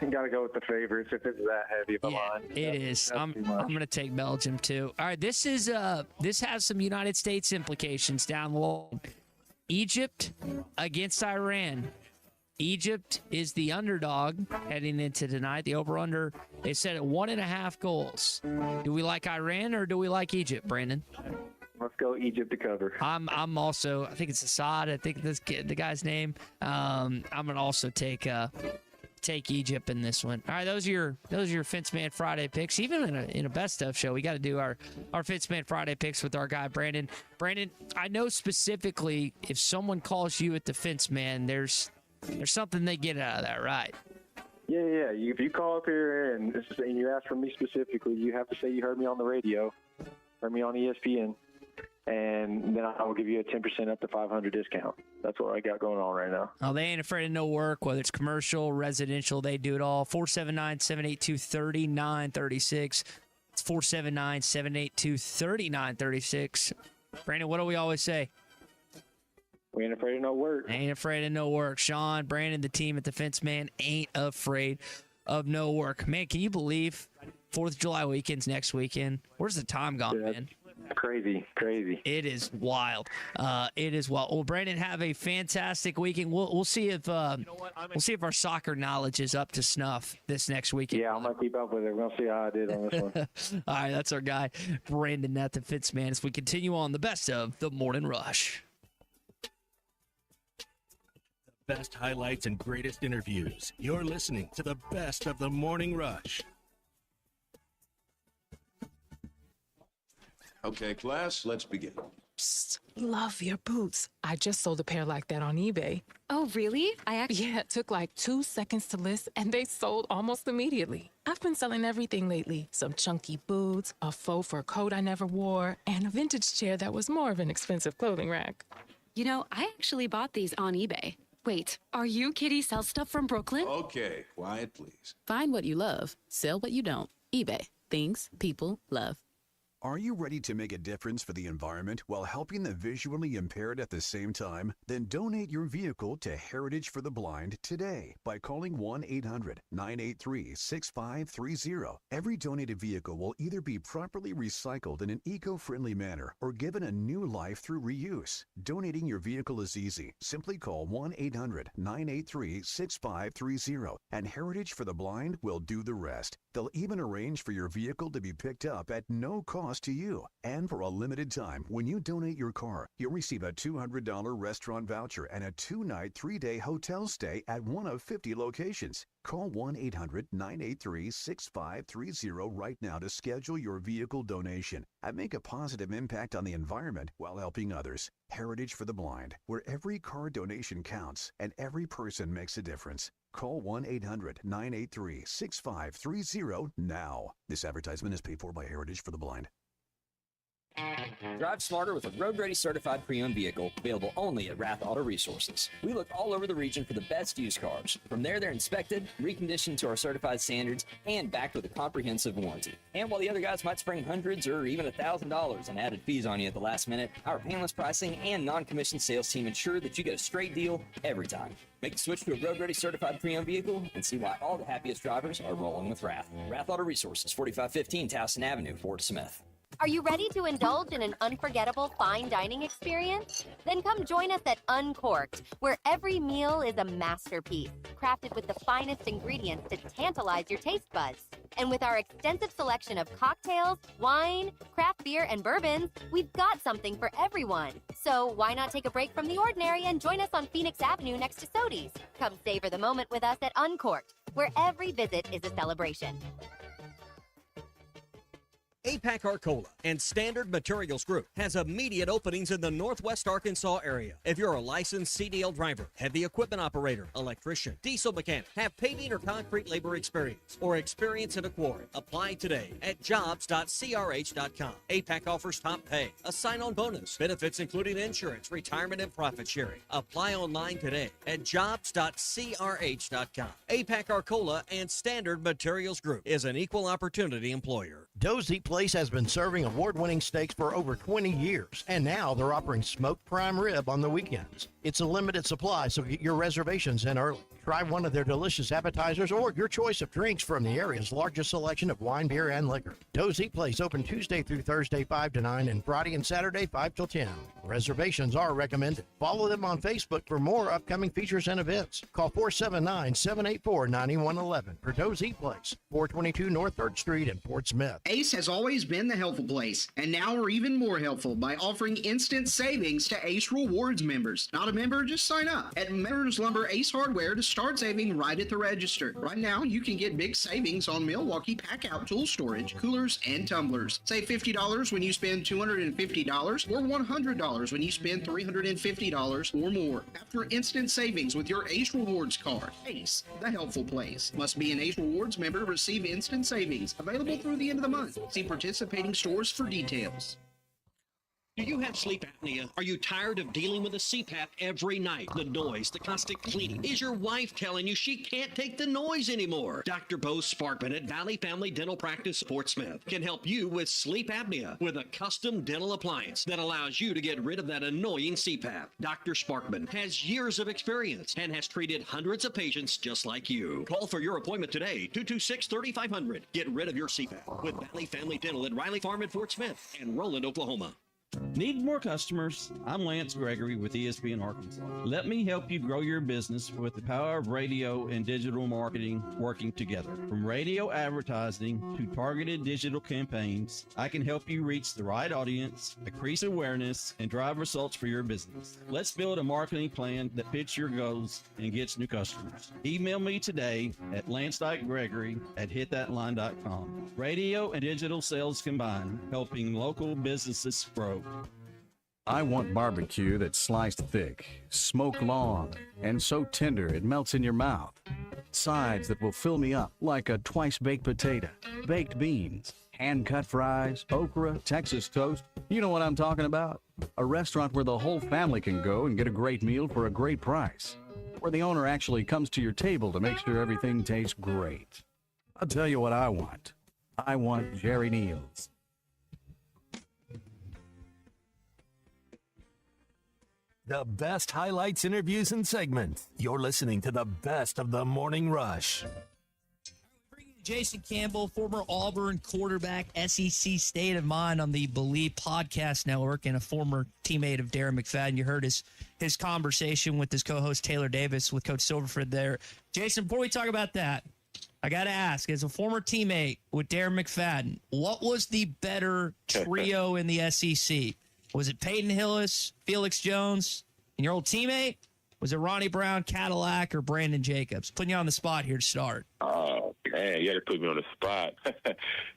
favorites if it's that heavy of a line. It is. I'm gonna take Belgium too. All right, this has some United States implications down the line. Egypt against Iran. Egypt is the underdog heading into tonight. The over/under, they set at 1.5 goals. Do we like Iran or do we like Egypt, Brandon? Let's go Egypt to cover. I'm also, I think it's Assad. I think this the guy's name. I'm gonna also take Egypt in this one. All right, those are your Fence Man Friday picks. Even in a best of show, we got to do our Fence Man Friday picks with our guy Brandon. Brandon, I know specifically if someone calls you at the Fence Man, there's something they get out of that, right? Yeah. If you call up here and you ask for me specifically, you have to say you heard me on the radio, heard me on ESPN, and then I will give you a 10% up to $500 discount. That's what I got going on right now. Oh, they ain't afraid of no work, whether it's commercial, residential, they do it all. 479-782-3936. It's 479-782-3936. Brandon, what do we always say? We ain't afraid of no work. Ain't afraid of no work. Sean, Brandon, the team at the Fence Man ain't afraid of no work. Man, can you believe 4th of July weekend's next weekend? Where's the time gone, man? Crazy. It is wild. It is wild. Well, Brandon, have a fantastic weekend. We'll see if our soccer knowledge is up to snuff this next weekend. Yeah, I'm gonna keep up with it. We'll see how I did on this one. All right, that's our guy, Brandon at the Fence Man, as we continue on the best of the Morning Rush. Best highlights and greatest interviews. You're listening to the best of the Morning Rush. Okay, class, let's begin. Psst, love your boots. I just sold a pair like that on eBay. Oh, really? Yeah, it took like 2 seconds to list, and they sold almost immediately. I've been selling everything lately. Some chunky boots, a faux fur coat I never wore, and a vintage chair that was more of an expensive clothing rack. You know, I actually bought these on eBay. Wait, are you Kitty Sell Stuff from Brooklyn? Okay, quiet, please. Find what you love, sell what you don't. eBay. Things people love. Are you ready to make a difference for the environment while helping the visually impaired at the same time? Then donate your vehicle to Heritage for the Blind today by calling 1-800-983-6530. Every donated vehicle will either be properly recycled in an eco-friendly manner or given a new life through reuse. Donating your vehicle is easy. Simply call 1-800-983-6530 and Heritage for the Blind will do the rest. They'll even arrange for your vehicle to be picked up at no cost to you. And for a limited time, when you donate your car, you'll receive a $200 restaurant voucher and a 2-night, 3-day hotel stay at one of 50 locations. Call 1-800-983-6530 right now to schedule your vehicle donation and make a positive impact on the environment while helping others. Heritage for the Blind, where every car donation counts and every person makes a difference. call 1-800-983-6530 now. This advertisement is paid for by Heritage for the Blind. Drive smarter with a road-ready certified pre-owned vehicle available only at Rath Auto Resources. We look all over the region for the best used cars. From there, they're inspected, reconditioned to our certified standards, and backed with a comprehensive warranty. And while the other guys might spring hundreds or even $1,000 in added fees on you at the last minute, our painless pricing and non-commissioned sales team ensure that you get a straight deal every time. Make the switch to a road-ready certified pre-owned vehicle and see why all the happiest drivers are rolling with Rath. Rath Auto Resources, 4515 Towson Avenue, Fort Smith. Are you ready to indulge in an unforgettable fine dining experience? Then come join us at Uncorked, where every meal is a masterpiece, crafted with the finest ingredients to tantalize your taste buds. And with our extensive selection of cocktails, wine, craft beer, and bourbons, we've got something for everyone. So why not take a break from the ordinary and join us on Phoenix Avenue next to Sodi's? Come savor the moment with us at Uncorked, where every visit is a celebration. APAC Arcola and Standard Materials Group has immediate openings in the Northwest Arkansas area. If you're a licensed CDL driver, heavy equipment operator, electrician, diesel mechanic, have paving or concrete labor experience, or experience in a quarry, apply today at jobs.crh.com. APAC offers top pay, a sign-on bonus, benefits including insurance, retirement, and profit sharing. Apply online today at jobs.crh.com. APAC Arcola and Standard Materials Group is an equal opportunity employer. Dozy Place has been serving award-winning steaks for over 20 years, and now they're offering smoked prime rib on the weekends. It's a limited supply, so get your reservations in early. Try one of their delicious appetizers or your choice of drinks from the area's largest selection of wine, beer, and liquor. Dozy Place open Tuesday through Thursday 5 to 9 and Friday and Saturday 5 till 10. Reservations are recommended. Follow them on Facebook for more upcoming features and events. Call 479-784-9111 for Dozy Place, 422 North 3rd Street in Fort Smith. Ace has always been the helpful place, and now we're even more helpful by offering instant savings to Ace Rewards members. Not a member? Just sign up at Members Lumber Ace Hardware to start saving right at the register. Right now, you can get big savings on Milwaukee pack-out tool storage, coolers, and tumblers. Save $50 when you spend $250 or $100 when you spend $350 or more. After instant savings with your Ace Rewards card. Ace, the helpful place. Must be an Ace Rewards member to receive instant savings. Available through the end of the month. See participating stores for details. Do you have sleep apnea? Are you tired of dealing with a CPAP every night? The noise, the constant cleaning. Is your wife telling you she can't take the noise anymore? Dr. Bo Sparkman at Valley Family Dental Practice, Fort Smith, can help you with sleep apnea with a custom dental appliance that allows you to get rid of that annoying CPAP. Dr. Sparkman has years of experience and has treated hundreds of patients just like you. Call for your appointment today, 226-3500. Get rid of your CPAP with Valley Family Dental at Riley Farm in Fort Smith and Roland, Oklahoma. Need more customers? I'm Lance Gregory with ESPN Arkansas. Let me help you grow your business with the power of radio and digital marketing working together. From radio advertising to targeted digital campaigns, I can help you reach the right audience, increase awareness, and drive results for your business. Let's build a marketing plan that fits your goals and gets new customers. Email me today at lance.gregory@hitthatline.com. Radio and digital sales combined, helping local businesses grow. I want barbecue that's sliced thick, smoked long, and so tender it melts in your mouth. Sides that will fill me up like a twice-baked potato, baked beans, hand-cut fries, okra, Texas toast. You know what I'm talking about? A restaurant where the whole family can go and get a great meal for a great price. Where the owner actually comes to your table to make sure everything tastes great. I'll tell you what I want. I want Jerry Neal's. The best highlights, interviews, and segments. You're listening to the best of the Morning Rush. Jason Campbell, former Auburn quarterback, SEC State of Mind on the Believe Podcast Network, and a former teammate of Darren McFadden. You heard his conversation with his co-host Taylor Davis with Coach Silverford there. Jason, before we talk about that, I got to ask, as a former teammate with Darren McFadden, what was the better trio in the SEC? Was it Peyton Hillis, Felix Jones, and your old teammate? Was it Ronnie Brown, Cadillac, or Brandon Jacobs? Putting you on the spot here to start. Oh, Man, you got to put me on the spot.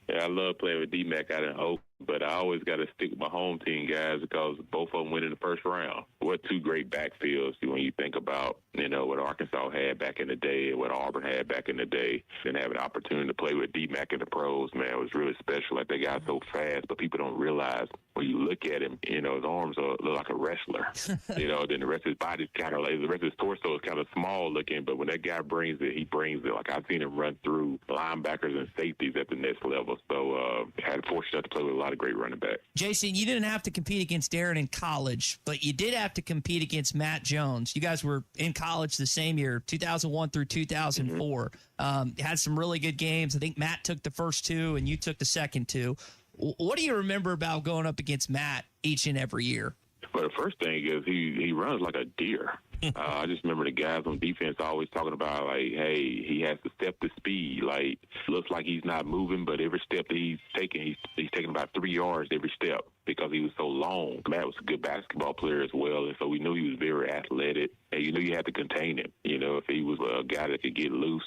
Yeah, I love playing with D-Mac out in Oak, but I always got to stick with my home team guys because both of them went in the first round. What two great backfields when you think about, what Arkansas had back in the day and what Auburn had back in the day. And have an opportunity to play with D-Mac in the pros, man, it was really special. Like, that guy's so fast, but people don't realize when you look at him, his arms look like a wrestler. Then the rest of his body's kind of like, the rest of his torso is kind of small looking, but when that guy brings it, he brings it. Like, I've seen him run through linebackers and safeties at the next level. So, had the fortune to play with a lot of great running backs. Jason, you didn't have to compete against Darren in college, but you did have to compete against Matt Jones. You guys were in college the same year, 2001 through 2004. Had some really good games. I think Matt took the first two and you took the second two. What do you remember about going up against Matt each and every year? Well, the first thing is he runs like a deer. I just remember the guys on defense always talking about, like, hey, he has to step the speed. Like, looks like he's not moving, but every step that he's taking about 3 yards every step because he was so long. Matt was a good basketball player as well, and so we knew he was very athletic, and you knew you had to contain him. If he was a guy that could get loose,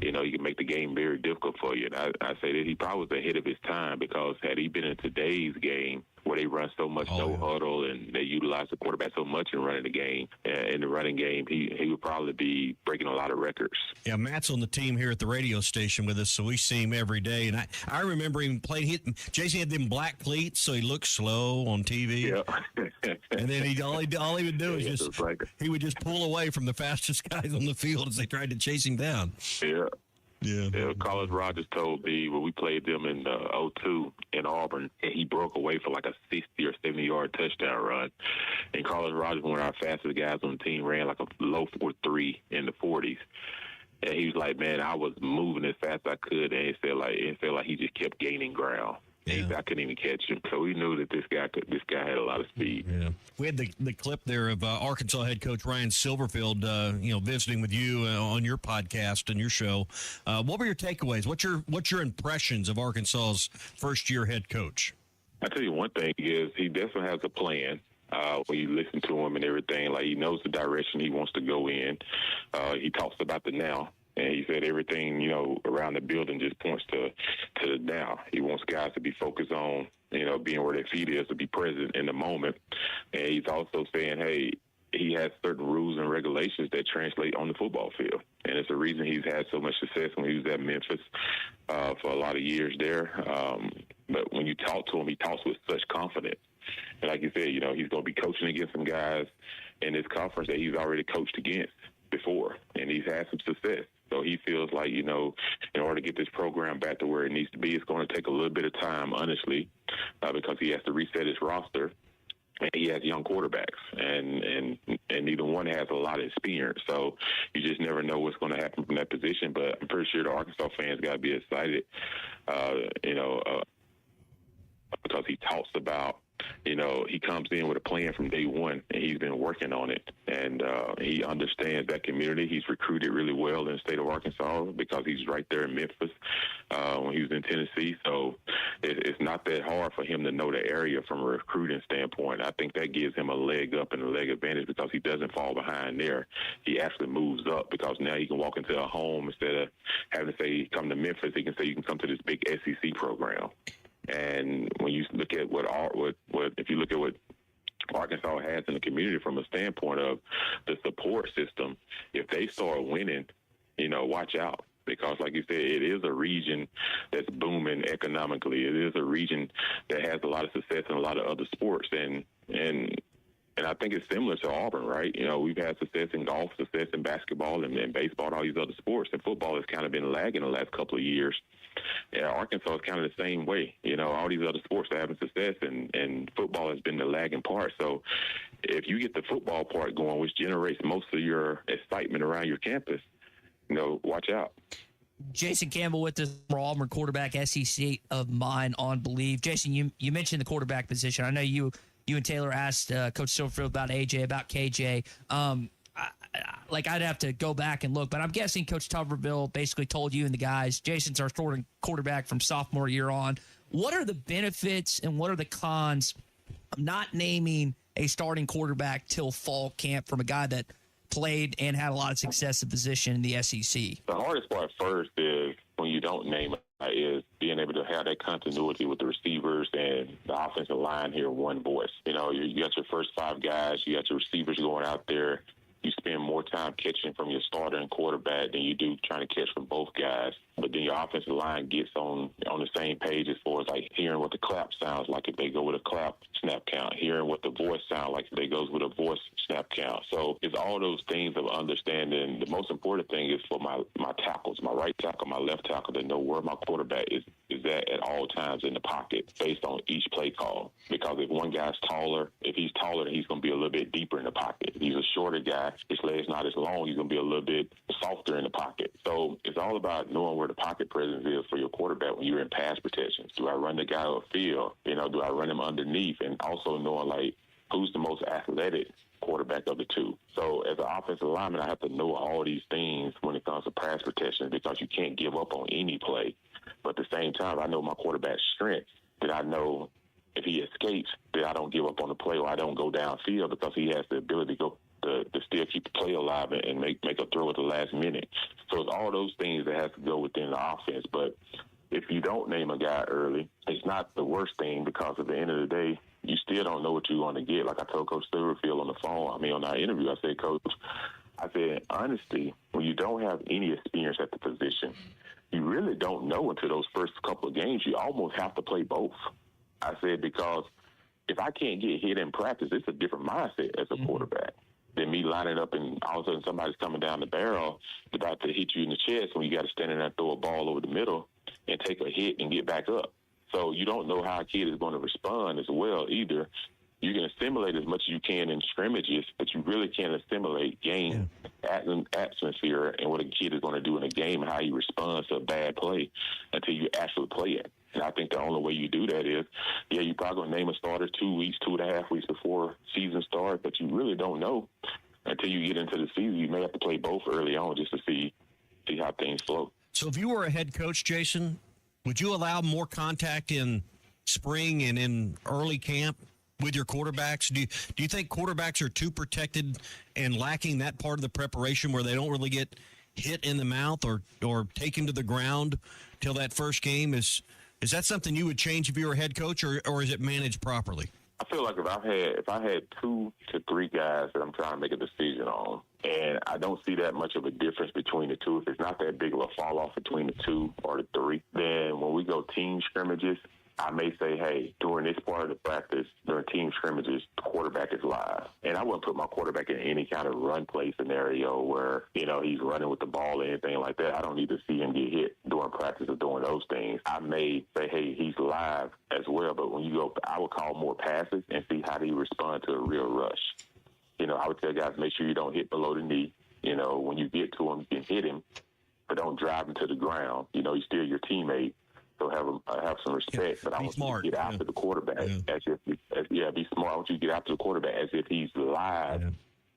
he could make the game very difficult for you. And I say that he probably was ahead of his time because had he been in today's game, where they run so much no huddle and they utilize the quarterback so much in running the game, in the running game, he would probably be breaking a lot of records. Yeah, Matt's on the team here at the radio station with us, so we see him every day. And I remember him playing. Jason had them black cleats, so he looked slow on TV. Yeah. And then all he would do is he would just pull away from the fastest guys on the field as they tried to chase him down. Yeah, Carlos Rogers told me when we played them in 2002 in Auburn, and he broke away for like a 60 or 70-yard touchdown run. And Carlos Rogers, one of our fastest guys on the team, ran like a low 4.3 in the 40s. And he was like, man, I was moving as fast as I could, and it felt like he just kept gaining ground. I couldn't even catch him, so we knew that this guy had a lot of speed. Yeah, we had the clip there of Arkansas head coach Ryan Silverfield, visiting with you on your podcast and your show. What were your takeaways? What's your impressions of Arkansas's first year head coach? I tell you one thing is he definitely has a plan. When you listen to him and everything, like he knows the direction he wants to go in. He talks about the now. And he said everything, around the building just points to the now. He wants guys to be focused on, being where their feet is, to be present in the moment. And he's also saying, hey, he has certain rules and regulations that translate on the football field. And it's the reason he's had so much success when he was at Memphis for a lot of years there. But when you talk to him, he talks with such confidence. And like you said, he's going to be coaching against some guys in this conference that he's already coached against before, and he's had some success. So he feels like, in order to get this program back to where it needs to be, it's going to take a little bit of time, honestly, because he has to reset his roster. And he has young quarterbacks, and neither one has a lot of experience. So you just never know what's going to happen from that position. But I'm pretty sure the Arkansas fans got to be excited, because he talks about, he comes in with a plan from day one, and he's been working on it. And he understands that community. He's recruited really well in the state of Arkansas because he's right there in Memphis when he was in Tennessee. So it's not that hard for him to know the area from a recruiting standpoint. I think that gives him a leg up and a leg advantage because he doesn't fall behind there. He actually moves up because now he can walk into a home instead of having to say, come to Memphis. He can say, you can come to this big SEC program. And when you look at if you look at what Arkansas has in the community from a standpoint of the support system, if they start winning, watch out. Because, like you said, it is a region that's booming economically. It is a region that has a lot of success in a lot of other sports. And I think it's similar to Auburn, right? We've had success in golf, success in basketball, and baseball, and all these other sports. And football has kind of been lagging the last couple of years. Yeah, Arkansas is kind of the same way. All these other sports are having success, and football has been the lagging part. So if you get the football part going, which generates most of your excitement around your campus, watch out. Jason Campbell with the Auburn quarterback, SEC of mine on Believe. Jason, you mentioned the quarterback position. I know you and Taylor asked Coach Silverfield about AJ, about KJ. I'd have to go back and look, but I'm guessing Coach Tuberville basically told you and the guys, Jason's our starting quarterback from sophomore year on. What are the benefits and what are the cons of not naming a starting quarterback till fall camp from a guy that played and had a lot of success at position in the SEC? The hardest part first is when you don't name it is being able to have that continuity with the receivers and the offensive line here in one voice. You know, you got your first 5 guys, you got your receivers going out there. You spend more time catching from your starter and quarterback than you do trying to catch from both guys. But then your offensive line gets on the same page as far as like hearing what the clap sounds like if they go with a clap snap count, hearing what the voice sounds like if they goes with a voice snap count. So it's all those things of understanding. The most important thing is for my tackles, my right tackle, my left tackle, to know where my quarterback is at all times in the pocket based on each play call. Because if one guy's taller, if he's taller, then he's going to be a little bit deeper in the pocket. If he's a shorter guy, his leg's not as long, he's going to be a little bit softer in the pocket. So it's all about knowing where the pocket presence is for your quarterback when you're in pass protection. Do I run the guy upfield? You know, do I run him underneath? And also knowing, like, who's the most athletic quarterback of the two. So as an offensive lineman, I have to know all these things when it comes to pass protection because you can't give up on any play. But at the same time, I know my quarterback's strength, that I know if he escapes, that I don't give up on the play or I don't go downfield because he has the ability to go to still keep the play alive and make a throw at the last minute. So it's all those things that have to go within the offense. But if you don't name a guy early, it's not the worst thing because at the end of the day, you still don't know what you're going to get. Like I told Coach Stuberfield on the phone, on our interview, I said, Coach, honestly, when you don't have any experience at the position, you really don't know until those first couple of games. You almost have to play both. I said, because if I can't get hit in practice, it's a different mindset as a quarterback than me lining up and all of a sudden somebody's coming down the barrel about to hit you in the chest when you got to stand in there and throw a ball over the middle and take a hit and get back up. So you don't know how a kid is going to respond as well either. You can assimilate as much as you can in scrimmages, but you really can't assimilate game atmosphere and what a kid is going to do in a game and how he responds to a bad play until you actually play it. And I think the only way you do that is, you're probably going to name a starter 2 weeks, 2.5 weeks before season starts, but you really don't know until you get into the season. You may have to play both early on just to see how things flow. So if you were a head coach, Jason, would you allow more contact in spring and in early camp with your quarterbacks? Do you think quarterbacks are too protected and lacking that part of the preparation where they don't really get hit in the mouth or taken to the ground till that first game? Is that something you would change if you were a head coach, or is it managed properly? I feel like if I had 2 to 3 guys that I'm trying to make a decision on, and I don't see that much of a difference between the two, if it's not that big of a fall off between the 2 or the 3, then when we go team scrimmages, I may say, hey, during this part of the practice, during team scrimmages, the quarterback is live. And I wouldn't put my quarterback in any kind of run play scenario where, he's running with the ball or anything like that. I don't need to see him get hit during practice or doing those things. I may say, hey, he's live as well. But when you go, I would call more passes and see how he respond to a real rush. I would tell guys, make sure you don't hit below the knee. When you get to him, you can hit him, but don't drive him to the ground. He's still your teammate. So have some respect, but I want you to get after the quarterback as if be smart. I want you to get after the quarterback as if he's live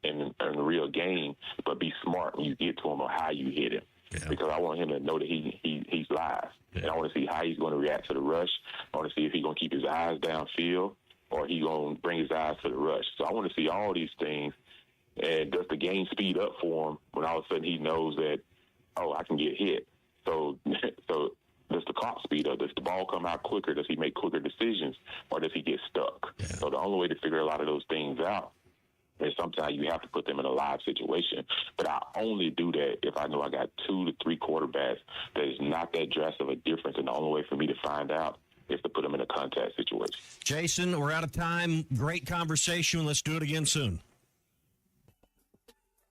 in the real game, but be smart when you get to him on how you hit him, because I want him to know that he's live, and I want to see how he's going to react to the rush. I want to see if he's going to keep his eyes downfield or he's going to bring his eyes to the rush. So I want to see all these things, and does the game speed up for him when all of a sudden he knows that, I can get hit. So does the clock speed up? Does the ball come out quicker? Does he make quicker decisions? Or does he get stuck? Yeah. So the only way to figure a lot of those things out is sometimes you have to put them in a live situation. But I only do that if I know I got 2 to 3 quarterbacks that is not that drastic of a difference. And the only way for me to find out is to put them in a contact situation. Jason, we're out of time. Great conversation. Let's do it again soon.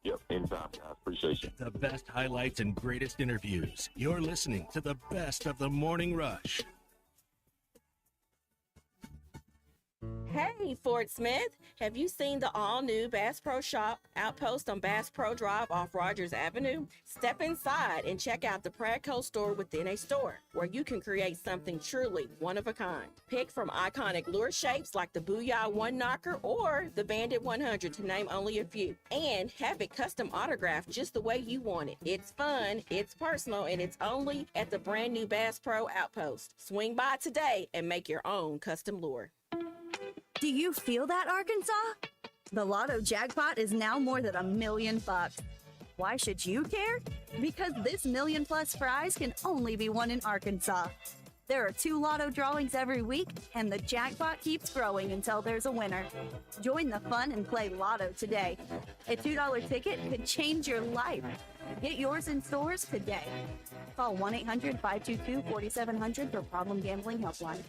Yep, anytime, guys. Appreciate you. The best highlights and greatest interviews. You're listening to the best of the Morning Rush. Hey, Fort Smith, have you seen the all-new Bass Pro Shop outpost on Bass Pro Drive off Rogers Avenue? Step inside and check out the Pradco store within a store, where you can create something truly one of a kind. Pick from iconic lure shapes like the Booyah One Knocker or the Bandit 100, to name only a few, and have it custom autographed just the way you want it. It's fun, it's personal, and it's only at the brand new Bass Pro Outpost. Swing by today and make your own custom lure. Do you feel that, Arkansas? The Lotto jackpot is now more than $1 million. Why should you care? Because this million-plus prize can only be won in Arkansas. There are 2 lotto drawings every week, and the jackpot keeps growing until there's a winner. Join the fun and play Lotto today. A $2 ticket could change your life. Get yours in stores today. Call 1-800-522-4700 for Problem Gambling Helpline.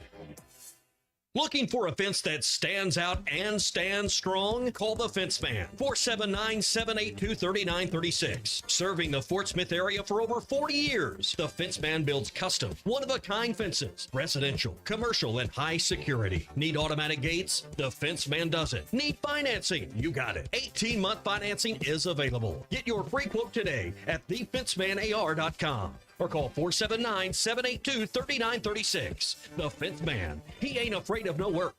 Looking for a fence that stands out and stands strong? Call the Fence Man, 479-782-3936. Serving the Fort Smith area for over 40 years, the Fence Man builds custom, one-of-a-kind fences, residential, commercial, and high security. Need automatic gates? The Fence Man does it. Need financing? You got it. 18-month financing is available. Get your free quote today at thefencemanar.com. Or call 479-782-3936. The Fifth Man. He ain't afraid of no work.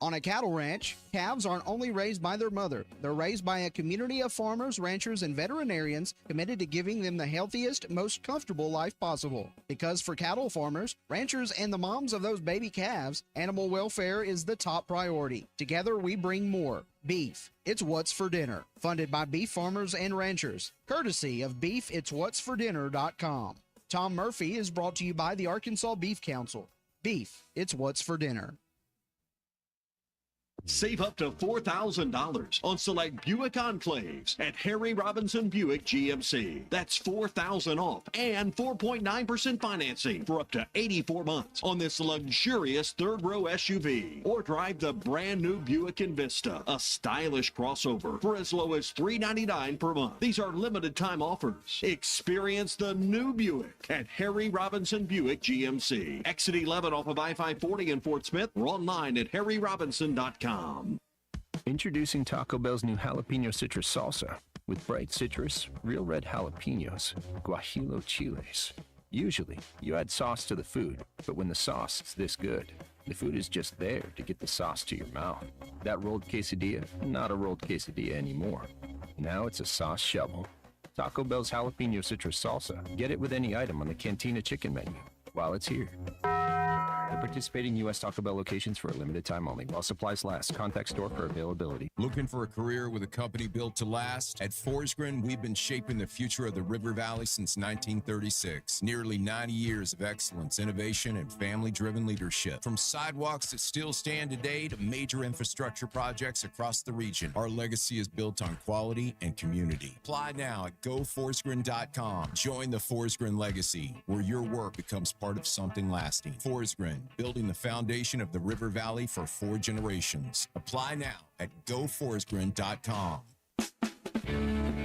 On a cattle ranch, calves aren't only raised by their mother. They're raised by a community of farmers, ranchers, and veterinarians committed to giving them the healthiest, most comfortable life possible. Because for cattle farmers, ranchers, and the moms of those baby calves, animal welfare is the top priority. Together, we bring more. Beef. It's What's for Dinner. Funded by beef farmers and ranchers. Courtesy of beefitswhatsfordinner.com. Tom Murphy is brought to you by the Arkansas Beef Council. Beef. It's What's for Dinner. Save up to $4,000 on select Buick Enclaves at Harry Robinson Buick GMC. That's $4,000 off and 4.9% financing for up to 84 months on this luxurious third-row SUV. Or drive the brand-new Buick Envista, a stylish crossover, for as low as $399 per month. These are limited-time offers. Experience the new Buick at Harry Robinson Buick GMC. Exit 11 off of I-540 in Fort Smith, or online at harryrobinson.com. Introducing Taco Bell's new jalapeno citrus salsa with bright citrus, real red jalapenos, guajillo chiles. Usually, you add sauce to the food, but when the sauce is this good, the food is just there to get the sauce to your mouth. That rolled quesadilla, not a rolled quesadilla anymore. Now it's a sauce shovel. Taco Bell's jalapeno citrus salsa. Get it with any item on the Cantina chicken menu while it's here. At participating U.S. Taco Bell locations for a limited time only. While supplies last. Contact store for availability. Looking for a career with a company built to last? At Forsgren, we've been shaping the future of the River Valley since 1936. Nearly 90 years of excellence, innovation, and family-driven leadership. From sidewalks that still stand today to major infrastructure projects across the region, our legacy is built on quality and community. Apply now at goforsgren.com. Join the Forsgren legacy, where your work becomes part of something lasting. Forsgren, building the foundation of the River Valley for 4 generations. Apply now at goforsgren.com.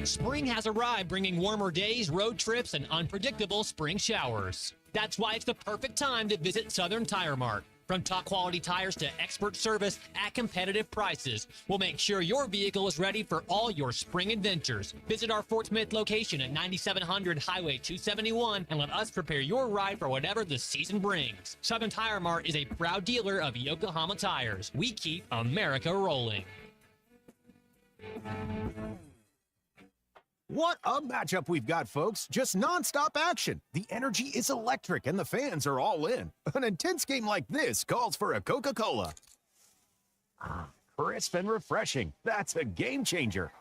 Spring has arrived, bringing warmer days, road trips, and unpredictable spring showers. That's why it's the perfect time to visit Southern Tire Mart. From top quality tires to expert service at competitive prices, we'll make sure your vehicle is ready for all your spring adventures. Visit our Fort Smith location at 9700 Highway 271 and let us prepare your ride for whatever the season brings. Southern Tire Mart is a proud dealer of Yokohama tires. We keep America rolling. What a matchup we've got, folks. Just nonstop action. The energy is electric and the fans are all in. An intense game like this calls for a Coca-Cola. Crisp and refreshing. That's a game changer.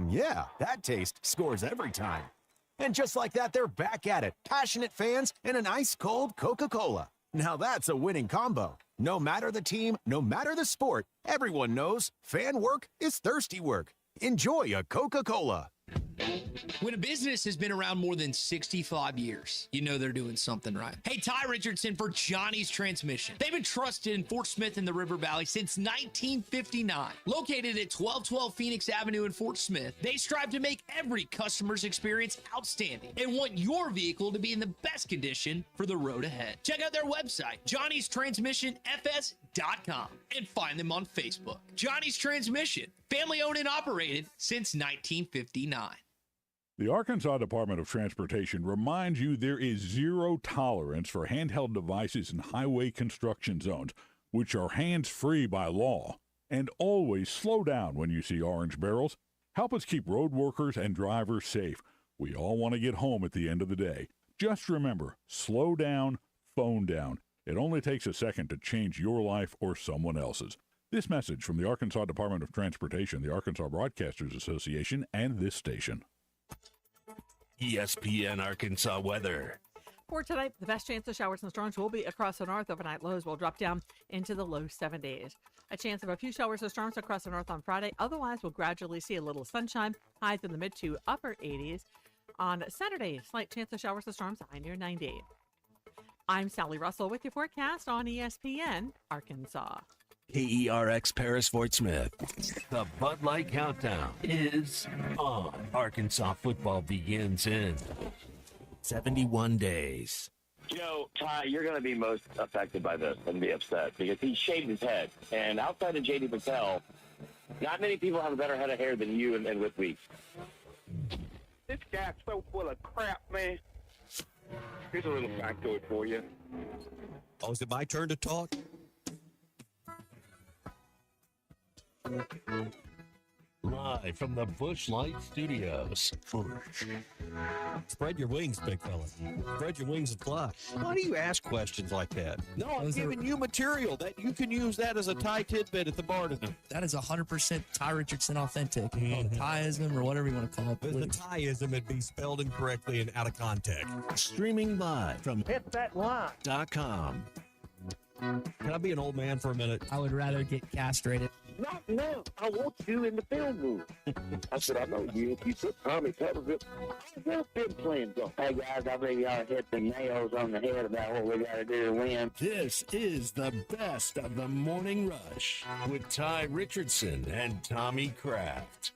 Yeah, that taste scores every time. And just like that, they're back at it. Passionate fans and an ice-cold Coca-Cola. Now that's a winning combo. No matter the team, no matter the sport, everyone knows fan work is thirsty work. Enjoy a Coca-Cola. When a business has been around more than 65 years, you know they're doing something right. Hey, Ty Richardson for Johnny's Transmission. They've been trusted in Fort Smith and the River Valley since 1959. Located at 1212 Phoenix Avenue in Fort Smith, they strive to make every customer's experience outstanding and want your vehicle to be in the best condition for the road ahead. Check out their website, Johnny'sTransmissionFS.com, and find them on Facebook. Johnny's Transmission, family owned and operated since 1959. The Arkansas Department of Transportation reminds you there is zero tolerance for handheld devices in highway construction zones, which are hands-free by law. And always slow down when you see orange barrels. Help us keep road workers and drivers safe. We all want to get home at the end of the day. Just remember, slow down, phone down. It only takes a second to change your life or someone else's. This message from the Arkansas Department of Transportation, the Arkansas Broadcasters Association, and this station. ESPN Arkansas weather. For tonight, the best chance of showers and storms will be across the north. Overnight lows will drop down into the low 70s. A chance of a few showers or storms across the north on Friday. Otherwise, we'll gradually see a little sunshine. Highs in the mid to upper 80s. On Saturday, slight chance of showers or storms, high near 90. I'm Sally Russell with your forecast on ESPN Arkansas. KERX Paris Fort Smith. The Bud Light Countdown is on. Arkansas football begins in 71 days. You know, Ty, you're going to be most affected by this and be upset because he shaved his head. And outside of J.D. Patel, not many people have a better head of hair than you and with Weeks. This guy's so full of crap, man. Here's a little factoid for you. Oh, is it my turn to talk? Live from the Busch Light Studios. Spread your wings, big fella. Spread your wings and fly. Why do you ask questions like that? No, I'm giving you material that you can use that as a Ty tidbit at the bar tonight. That is 100% Ty Richardson authentic. Tyism or whatever you want to call it. The Tyism would be spelled incorrectly and out of context. Streaming live from hitthatline.com. Can I be an old man for a minute? I would rather get castrated. Not now. I want you in the film room. I said, I know you. If you put Tommy Tuberville, I've been playing golf. Hey, guys, I think y'all hit the nails on the head about what we got to do to win. This is the best of the morning rush with Ty Richardson and Tommy Kraft.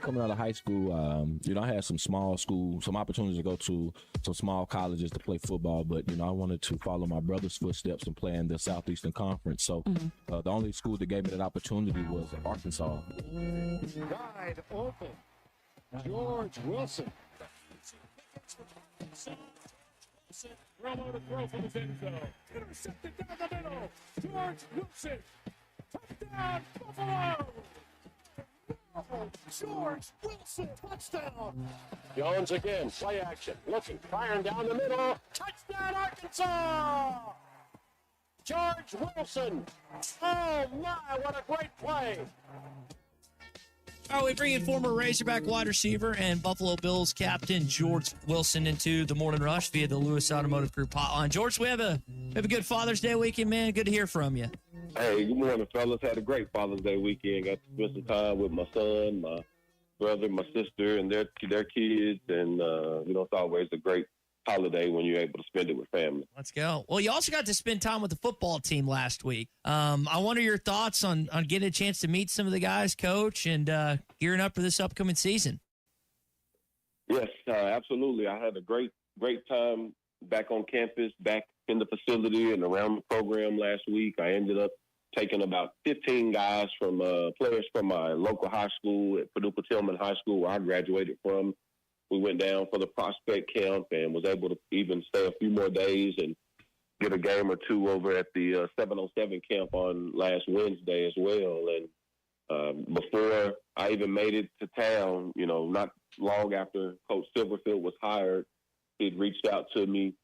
Coming out of high school, I had some opportunities to go to some small colleges to play football, but, I wanted to follow my brother's footsteps and play in the Southeastern Conference. So the only school that gave me that opportunity was Arkansas. Wide open. George Wilson. Romo to throw from his end zone. Intercepted down the middle. George Wilson. Touchdown, Buffalo. George Wilson, touchdown. Jones again, play action, looking, firing down the middle. Touchdown, Arkansas! George Wilson. Oh, my, what a great play. All right, we bring in former Razorback wide receiver and Buffalo Bills captain George Wilson into the morning rush via the Lewis Automotive Group hotline. George, we have a good Father's Day weekend, man. Good to hear from you. Hey, good morning, fellas. Had a great Father's Day weekend. Got to spend some time with my son, my brother, my sister, and their kids. And, it's always a great holiday when you're able to spend it with family. Let's go. Well, you also got to spend time with the football team last week. I wonder your thoughts on getting a chance to meet some of the guys, coach, and gearing up for this upcoming season. Yes, absolutely. I had a great time back on campus, back in the facility and around the program last week. I ended up taking about 15 guys from players from my local high school at Paducah-Tillman High School, where I graduated from. We went down for the prospect camp and was able to even stay a few more days and get a game or two over at the 707 camp on last Wednesday as well. And before I even made it to town, not long after Coach Silverfield was hired, he'd reached out to me,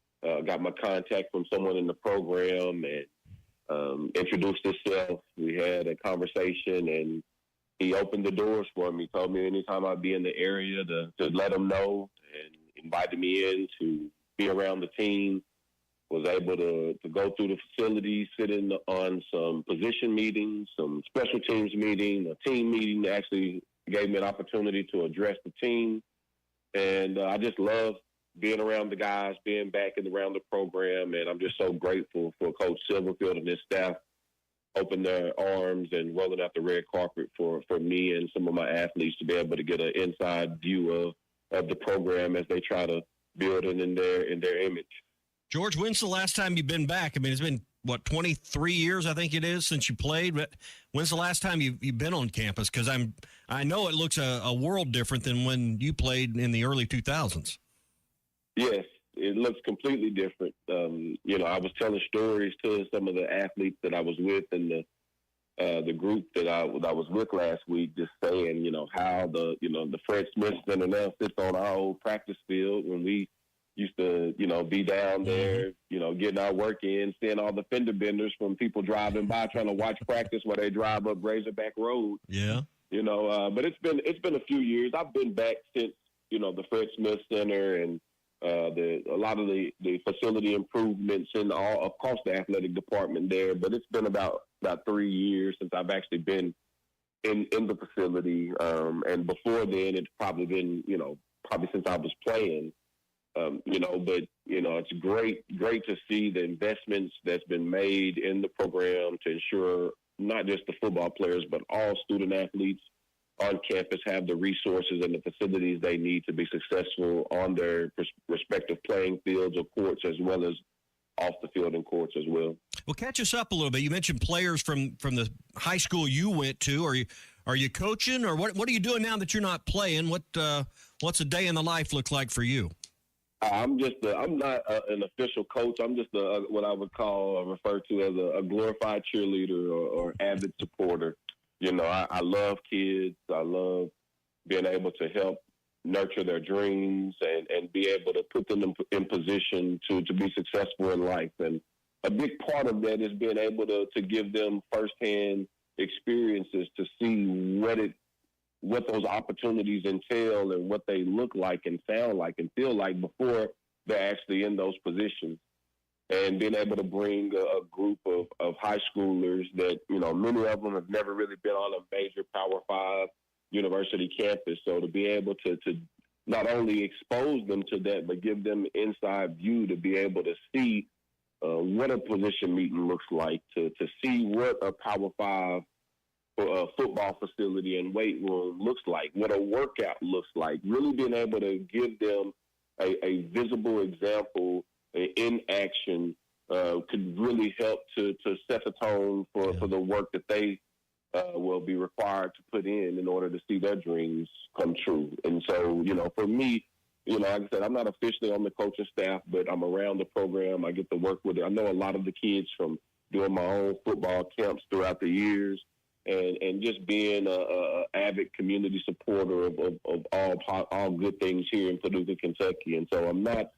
got my contact from someone in the program, and introduced himself. We had a conversation, and he opened the doors for me, told me anytime I'd be in the area to let him know, and invited me in to be around the team. Was able to go through the facility, sit in on some position meetings, some special teams meeting, a team meeting that actually gave me an opportunity to address the team. And I just love being around the guys, being back and around the program, and I'm just so grateful for Coach Silverfield and his staff open their arms and rolling out the red carpet for me and some of my athletes to be able to get an inside view of the program as they try to build it in their image. George, when's the last time you've been back? I mean, it's been, 23 years, I think it is, since you played. But when's the last time you've been on campus? Because I know it looks a world different than when you played in the early 2000s. Yes, it looks completely different. I was telling stories to some of the athletes that I was with and the group that I was with last week, just saying, how the Fred Smith Center now sits on our old practice field when we used to, be down there, getting our work in, seeing all the fender benders from people driving by trying to watch practice while they drive up Razorback Road. Yeah. But it's been a few years. I've been back since, the Fred Smith Center and a lot of the facility improvements and all across the athletic department there. But it's been about 3 years since I've actually been in the facility. And before then, it's probably been, probably since I was playing. But it's great to see the investments that's been made in the program to ensure not just the football players, but all student athletes on campus have the resources and the facilities they need to be successful on their respective playing fields or courts, as well as off the field and courts as well. Well, catch us up a little bit. You mentioned players from the high school you went to. Are you coaching, or what are you doing now that you're not playing? What's a day in the life look like for you? I'm not an official coach. I'm just what I would refer to as a glorified cheerleader or avid supporter. I love kids. I love being able to help nurture their dreams and be able to put them in position to be successful in life. And a big part of that is being able to give them firsthand experiences to see what those opportunities entail and what they look like and sound like and feel like before they're actually in those positions. And being able to bring a group of high schoolers that, many of them have never really been on a major Power 5 university campus. So to be able to not only expose them to that, but give them an inside view to be able to see what a position meeting looks like, to see what a Power 5 football facility and weight room looks like, what a workout looks like, really being able to give them a visible example in action could really help to set the tone for the work that they will be required to put in order to see their dreams come true. And so, for me, like I said, I'm not officially on the coaching staff, but I'm around the program. I get to work with it. I know a lot of the kids from doing my own football camps throughout the years. And just being a avid community supporter of all good things here in Paducah, Kentucky. And so I'm not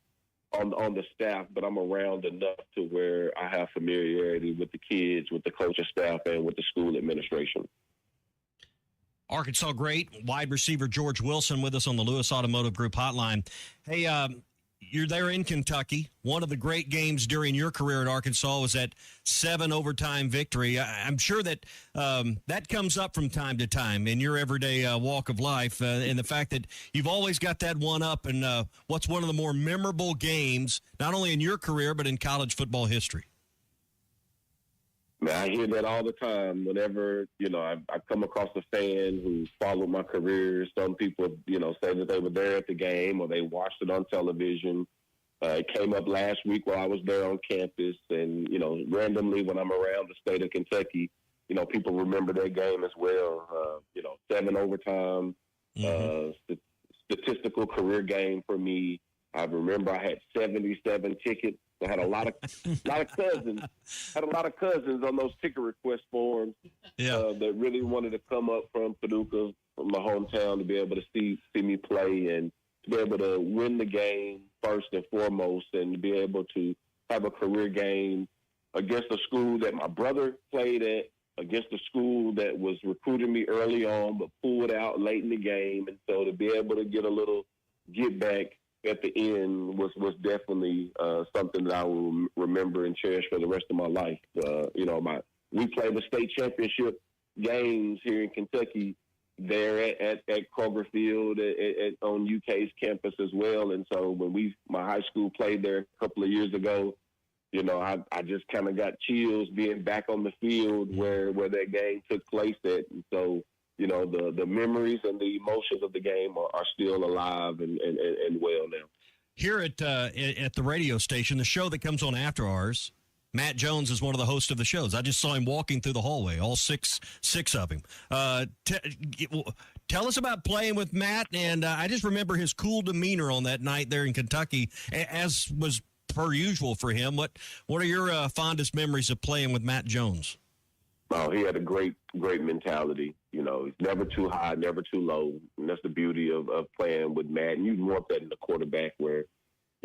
on the staff, but I'm around enough to where I have familiarity with the kids, with the coaching staff, and with the school administration. Arkansas great wide receiver George Wilson with us on the Lewis Automotive Group hotline. Hey, you're there in Kentucky. One of the great games during your career at Arkansas was that 7 overtime victory. I'm sure that that comes up from time to time in your everyday walk of life, and the fact that you've always got that one up and what's one of the more memorable games, not only in your career, but in college football history. Man, I hear that all the time. Whenever, I come across a fan who followed my career, some people, say that they were there at the game or they watched it on television. It came up last week while I was there on campus. And, randomly when I'm around the state of Kentucky, people remember that game as well. 7 overtime, statistical career game for me. I remember I had 77 tickets. I had a lot of cousins. Had a lot of cousins on those ticket request forms that really wanted to come up from Paducah, from my hometown, to be able to see me play and to be able to win the game first and foremost, and to be able to have a career game against a school that my brother played at, against a school that was recruiting me early on but pulled out late in the game. And so to be able to get a little get back at the end was definitely something that I will remember and cherish for the rest of my life. We played the state championship games here in Kentucky there at Kroger Field on UK's campus as well. And so when my high school played there a couple of years ago, I just kind of got chills being back on the field where that game took place at. And so, the memories and the emotions of the game are still alive and well now. Here at the radio station, the show that comes on after ours, Matt Jones is one of the hosts of the shows. I just saw him walking through the hallway, all six of him. Tell us about playing with Matt, and I just remember his cool demeanor on that night there in Kentucky, as was per usual for him. What are your fondest memories of playing with Matt Jones? Oh, he had a great mentality. He's never too high, never too low. And that's the beauty of playing with Matt. And you want that in a quarterback where,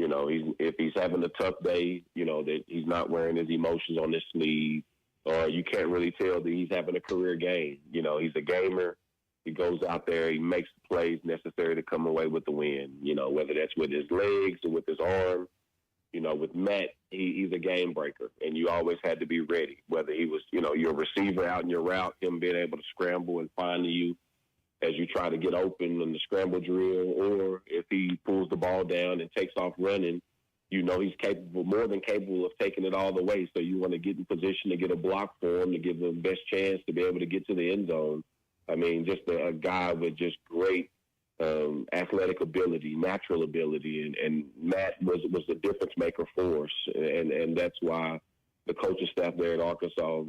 If he's having a tough day, that he's not wearing his emotions on his sleeve, or you can't really tell that he's having a career game. He's a gamer. He goes out there, he makes the plays necessary to come away with the win, whether that's with his legs or with his arm. With Matt, he's a game breaker, and you always had to be ready, whether he was, your receiver out in your route, him being able to scramble and find you as you try to get open in the scramble drill, or if he pulls the ball down and takes off running, he's more than capable of taking it all the way. So you want to get in position to get a block for him to give him the best chance to be able to get to the end zone. I mean, just a guy with just great athletic ability, natural ability, and Matt was a difference maker for us, and that's why the coaching staff there at Arkansas,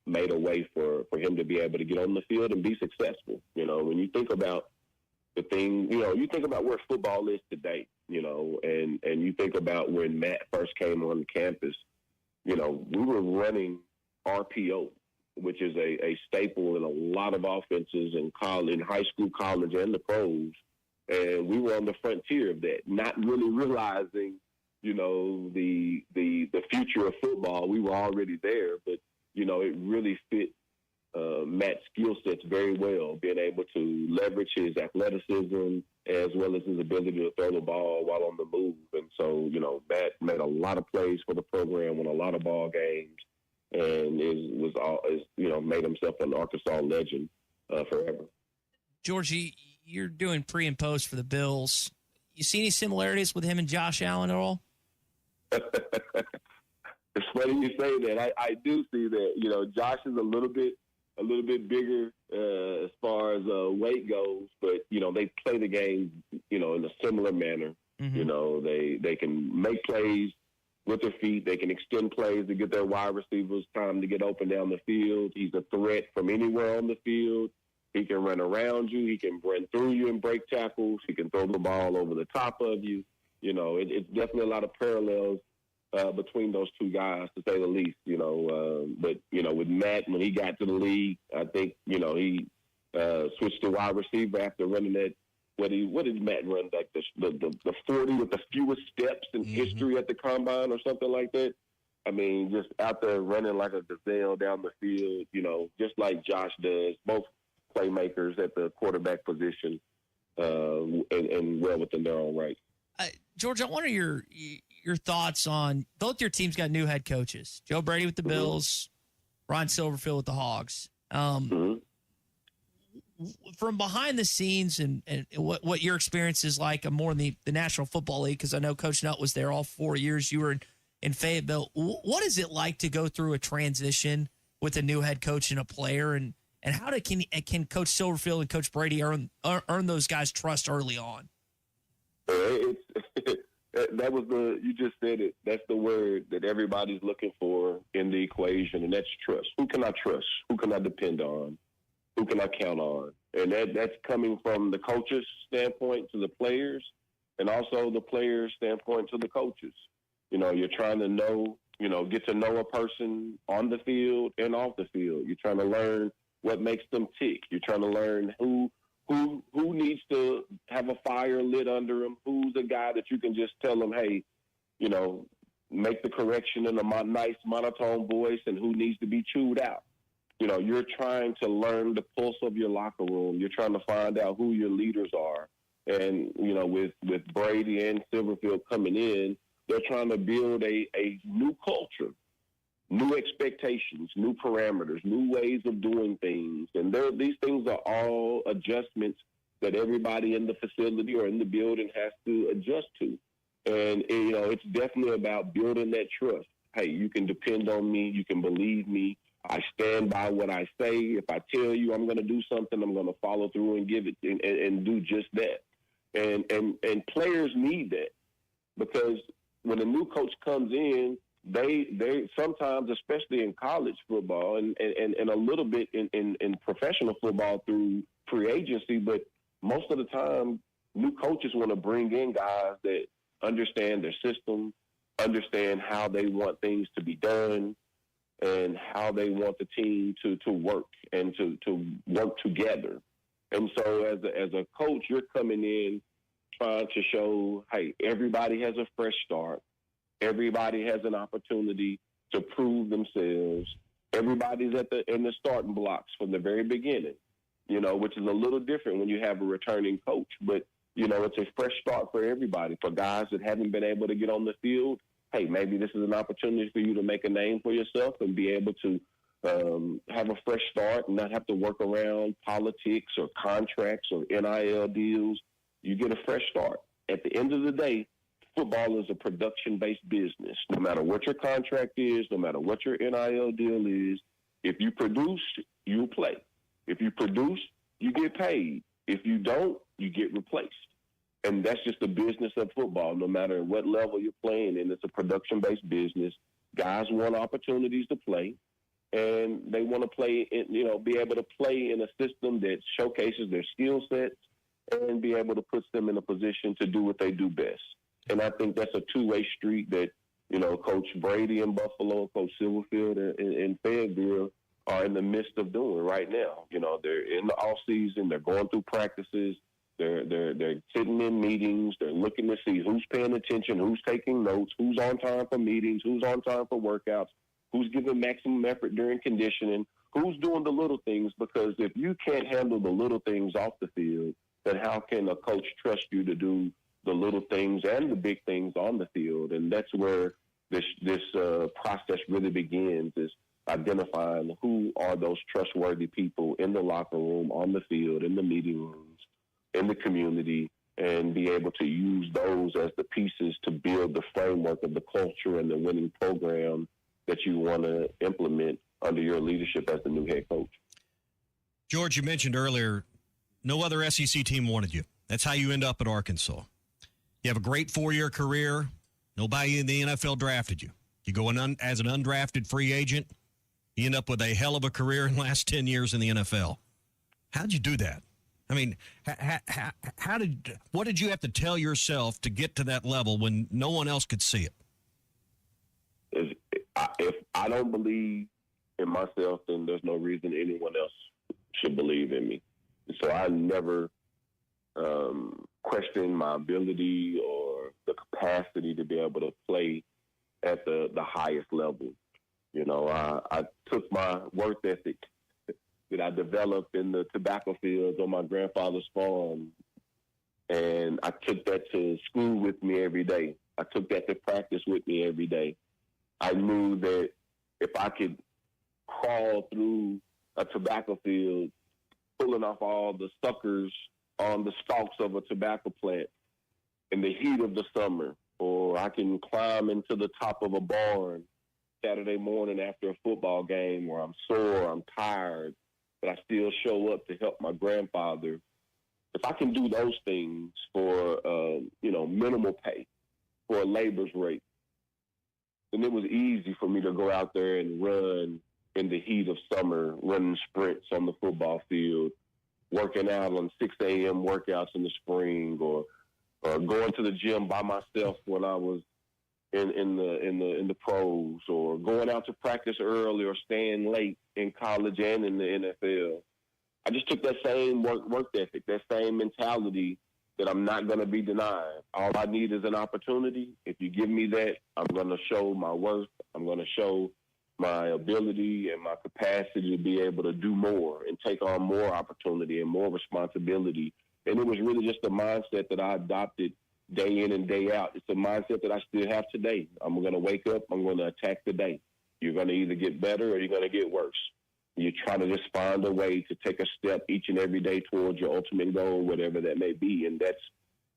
made a way for him to be able to get on the field and be successful. When you think about the thing, you think about where football is today, and you think about when Matt first came on campus, we were running RPO, which is a staple in a lot of offenses in high school, college, and the pros. And we were on the frontier of that, not really realizing, the future of football. We were already there, but, it really fit Matt's skill sets very well, being able to leverage his athleticism as well as his ability to throw the ball while on the move. And so, Matt made a lot of plays for the program, won a lot of ball games, and made himself an Arkansas legend forever. Georgie, you're doing pre and post for the Bills. You see any similarities with him and Josh Allen at all? It's funny you say that. I do see that. Josh is a little bit bigger as far as weight goes, but they play the game in a similar manner. Mm-hmm. They can make plays with their feet. They can extend plays to get their wide receivers time to get open down the field. He's a threat from anywhere on the field. He can run around you. He can run through you and break tackles. He can throw the ball over the top of you. It's definitely a lot of parallels between those two guys, to say the least. But with Matt, when he got to the league, I think he switched to wide receiver after running that. What did Matt run, like the 40 with the fewest steps in history at the combine or something like that? I mean, just out there running like a gazelle down the field, just like Josh does. Both playmakers at the quarterback position, and well within their own right. George, I wonder your thoughts on both your teams got new head coaches. Joe Brady with the Bills, Ron Silverfield with the Hogs. From behind the scenes and what your experience is like, more in the National Football League, because I know Coach Nutt was there all 4 years. You were in Fayetteville. What is it like to go through a transition with a new head coach and a player, and how can Coach Silverfield and Coach Brady earn those guys' trust early on? You just said it. That's the word that everybody's looking for in the equation, and that's trust. Who can I trust? Who can I depend on? Who can I count on? And that's coming from the coach's standpoint to the players, and also the players' standpoint to the coaches. You're trying to get to know a person on the field and off the field. You're trying to learn what makes them tick. You're trying to learn who needs to have a fire lit under them, who's a guy that you can just tell them, hey, make the correction in a nice monotone voice, and who needs to be chewed out. You're trying to learn the pulse of your locker room. You're trying to find out who your leaders are. And, with Brady and Silverfield coming in, they're trying to build a new culture, new expectations, new parameters, new ways of doing things. And these things are all adjustments that everybody in the facility or in the building has to adjust to. And it's definitely about building that trust. Hey, you can depend on me. You can believe me. I stand by what I say. If I tell you I'm going to do something, I'm going to follow through and give it and do just that. And players need that, because when a new coach comes in, they sometimes, especially in college football and a little bit in professional football through free agency, but most of the time, new coaches want to bring in guys that understand their system, understand how they want things to be done, and how they want the team to work and to work together. And so as a coach, you're coming in trying to show, hey, everybody has a fresh start. Everybody has an opportunity to prove themselves. Everybody's in the starting blocks from the very beginning, which is a little different when you have a returning coach. But, it's a fresh start for everybody. For guys that haven't been able to get on the field, hey, maybe this is an opportunity for you to make a name for yourself and be able to have a fresh start and not have to work around politics or contracts or NIL deals. You get a fresh start. At the end of the day, football is a production-based business. No matter what your contract is, no matter what your NIL deal is, if you produce, you play. If you produce, you get paid. If you don't, you get replaced. And that's just the business of football. No matter what level you're playing in, it's a production-based business. Guys want opportunities to play, and they want to play, be able to play in a system that showcases their skill sets and be able to put them in a position to do what they do best. And I think that's a two-way street that, Coach Brady in Buffalo, Coach Silverfield in Fayetteville are in the midst of doing right now. They're in the off season, they're going through practices, they're sitting in meetings, they're looking to see who's paying attention, who's taking notes, who's on time for meetings, who's on time for workouts, who's giving maximum effort during conditioning, who's doing the little things, because if you can't handle the little things off the field, then how can a coach trust you to do the little things and the big things on the field? And that's where this process really begins, is identifying who are those trustworthy people in the locker room, on the field, in the meeting rooms, in the community, and be able to use those as the pieces to build the framework of the culture and the winning program that you want to implement under your leadership as the new head coach. George, you mentioned earlier, no other SEC team wanted you. That's how you end up at Arkansas. You have a great 4-year career. Nobody in the NFL drafted you. You go in as an undrafted free agent. You end up with a hell of a career in the last 10 years in the NFL. How'd you do that? I mean, what did you have to tell yourself to get to that level when no one else could see it? If I don't believe in myself, then there's no reason anyone else should believe in me. So I never questioned my ability or the capacity to be able to play at the highest level. I took my work ethic that I developed in the tobacco fields on my grandfather's farm, and I took that to school with me every day. I took that to practice with me every day. I knew that if I could crawl through a tobacco field, pulling off all the suckers on the stalks of a tobacco plant in the heat of the summer, or I can climb into the top of a barn Saturday morning after a football game where I'm sore, I'm tired, but I still show up to help my grandfather. If I can do those things for, minimal pay, for a labor's rate, then it was easy for me to go out there and run in the heat of summer, running sprints on the football field, working out on 6 a.m. workouts in the spring, or going to the gym by myself when I was in the pros, or going out to practice early or staying late in college and in the NFL. I just took that same work ethic, that same mentality that I'm not going to be denied. All I need is an opportunity. If you give me that, I'm going to show my worth. I'm going to show my ability and my capacity to be able to do more and take on more opportunity and more responsibility. And it was really just a mindset that I adopted day in and day out. It's a mindset that I still have today. I'm going to wake up, I'm going to attack the day. You're going to either get better or you're going to get worse. You try to just find a way to take a step each and every day towards your ultimate goal, whatever that may be. And that's,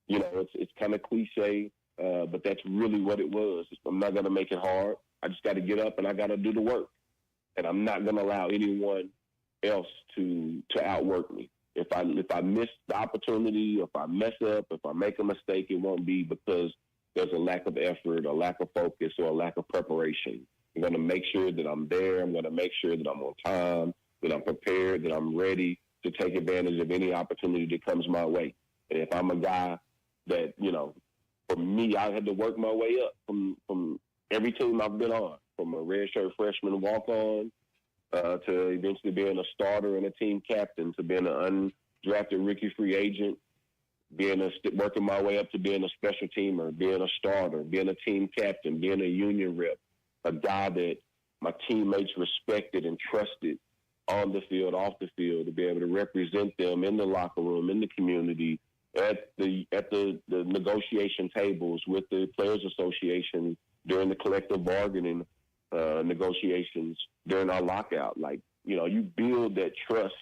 it's kind of cliche, but that's really what it was. I'm not going to make it hard. I just got to get up and I got to do the work. And I'm not going to allow anyone else to outwork me. If I miss the opportunity, if I mess up, if I make a mistake, it won't be because there's a lack of effort, a lack of focus, or a lack of preparation. I'm going to make sure that I'm there. I'm going to make sure that I'm on time, that I'm prepared, that I'm ready to take advantage of any opportunity that comes my way. And if I'm a guy that, for me, I had to work my way up from every team I've been on, from a redshirt freshman walk-on to eventually being a starter and a team captain, to being an undrafted rookie free agent, working my way up to being a special teamer, being a starter, being a team captain, being a union rep, a guy that my teammates respected and trusted on the field, off the field, to be able to represent them in the locker room, in the community, at the negotiation tables with the Players Association during the collective bargaining negotiations during our lockout. Like, you build that trust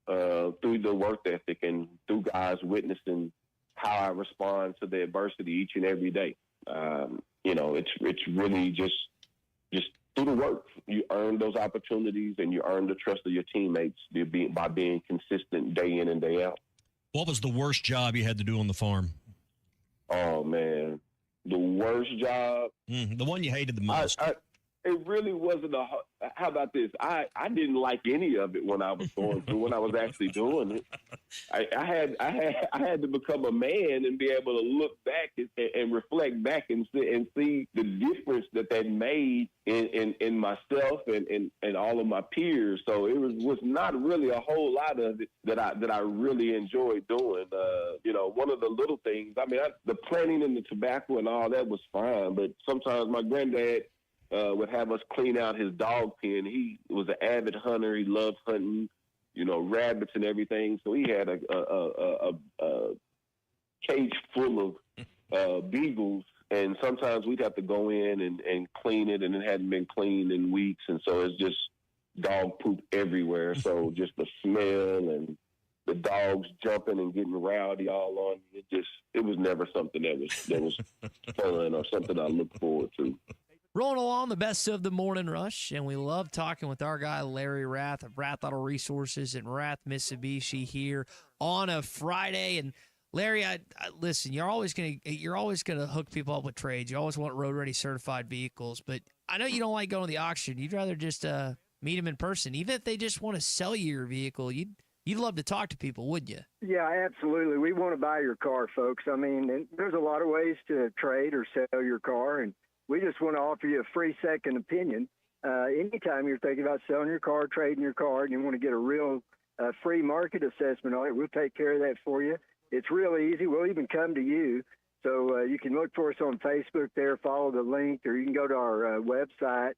through the work ethic and through guys witnessing how I respond to the adversity each and every day. It's really just through the work. You earn those opportunities and you earn the trust of your teammates by being consistent day in and day out. What was the worst job you had to do on the farm? Oh, man. The worst job? The one you hated the most. It really wasn't how about this? I didn't like any of it when I was going through, when I was actually doing it. I had to become a man and be able to look back and reflect back and see the difference that made in myself and all of my peers. So it was not really a whole lot of it that I really enjoyed doing. One of the little things, the planting and the tobacco and all that was fine, but sometimes my granddad would have us clean out his dog pen. He was an avid hunter. He loved hunting, rabbits and everything. So he had a cage full of beagles, and sometimes we'd have to go in and clean it, and it hadn't been cleaned in weeks, and so it's just dog poop everywhere. So just the smell and the dogs jumping and getting rowdy all on me, it was never something that was fun or something I looked forward to. Rolling along the best of the morning rush, and we love talking with our guy Larry Rath of Rath Auto Resources and Rath Mitsubishi here on a Friday. And Larry, I listen, you're always gonna hook people up with trades. You always want road ready certified vehicles, but I know you don't like going to the auction. You'd rather just meet them in person, even if they just want to sell you your vehicle. You'd love to talk to people, wouldn't you? Yeah, absolutely. We want to buy your car, folks. There's a lot of ways to trade or sell your car, and we just want to offer you a free second opinion. Anytime you're thinking about selling your car, trading your car, and you want to get a real free market assessment on it, we'll take care of that for you. It's real easy. We'll even come to you. So you can look for us on Facebook there, follow the link, or you can go to our website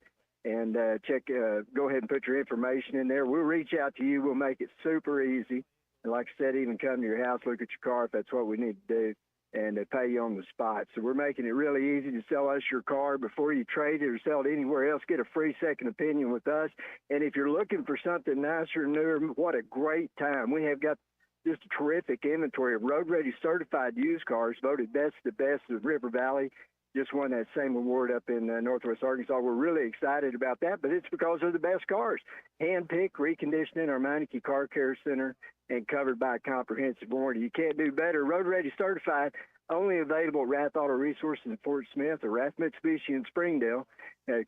and go ahead and put your information in there. We'll reach out to you. We'll make it super easy. And like I said, even come to your house, look at your car if that's what we need to do, and they pay you on the spot. So we're making it really easy to sell us your car before you trade it or sell it anywhere else. Get a free second opinion with us. And if you're looking for something nicer, newer, what a great time. We have got just a terrific inventory of road-ready certified used cars, voted best of the best of River Valley. Just won that same award up in Northwest Arkansas. We're really excited about that, but it's because they're the best cars. Hand-picked, reconditioned in our Meineke Car Care Center, and covered by a comprehensive warranty. You can't do better. Road Ready Certified, only available at Rath Auto Resources in Fort Smith or Rath Mitsubishi in Springdale.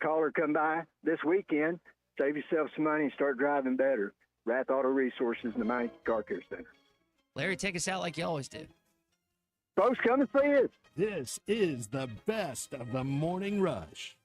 Call or come by this weekend. Save yourself some money and start driving better. Rath Auto Resources in the Meineke Car Care Center. Larry, take us out like you always do. Folks, come and see us. This is the best of the morning rush.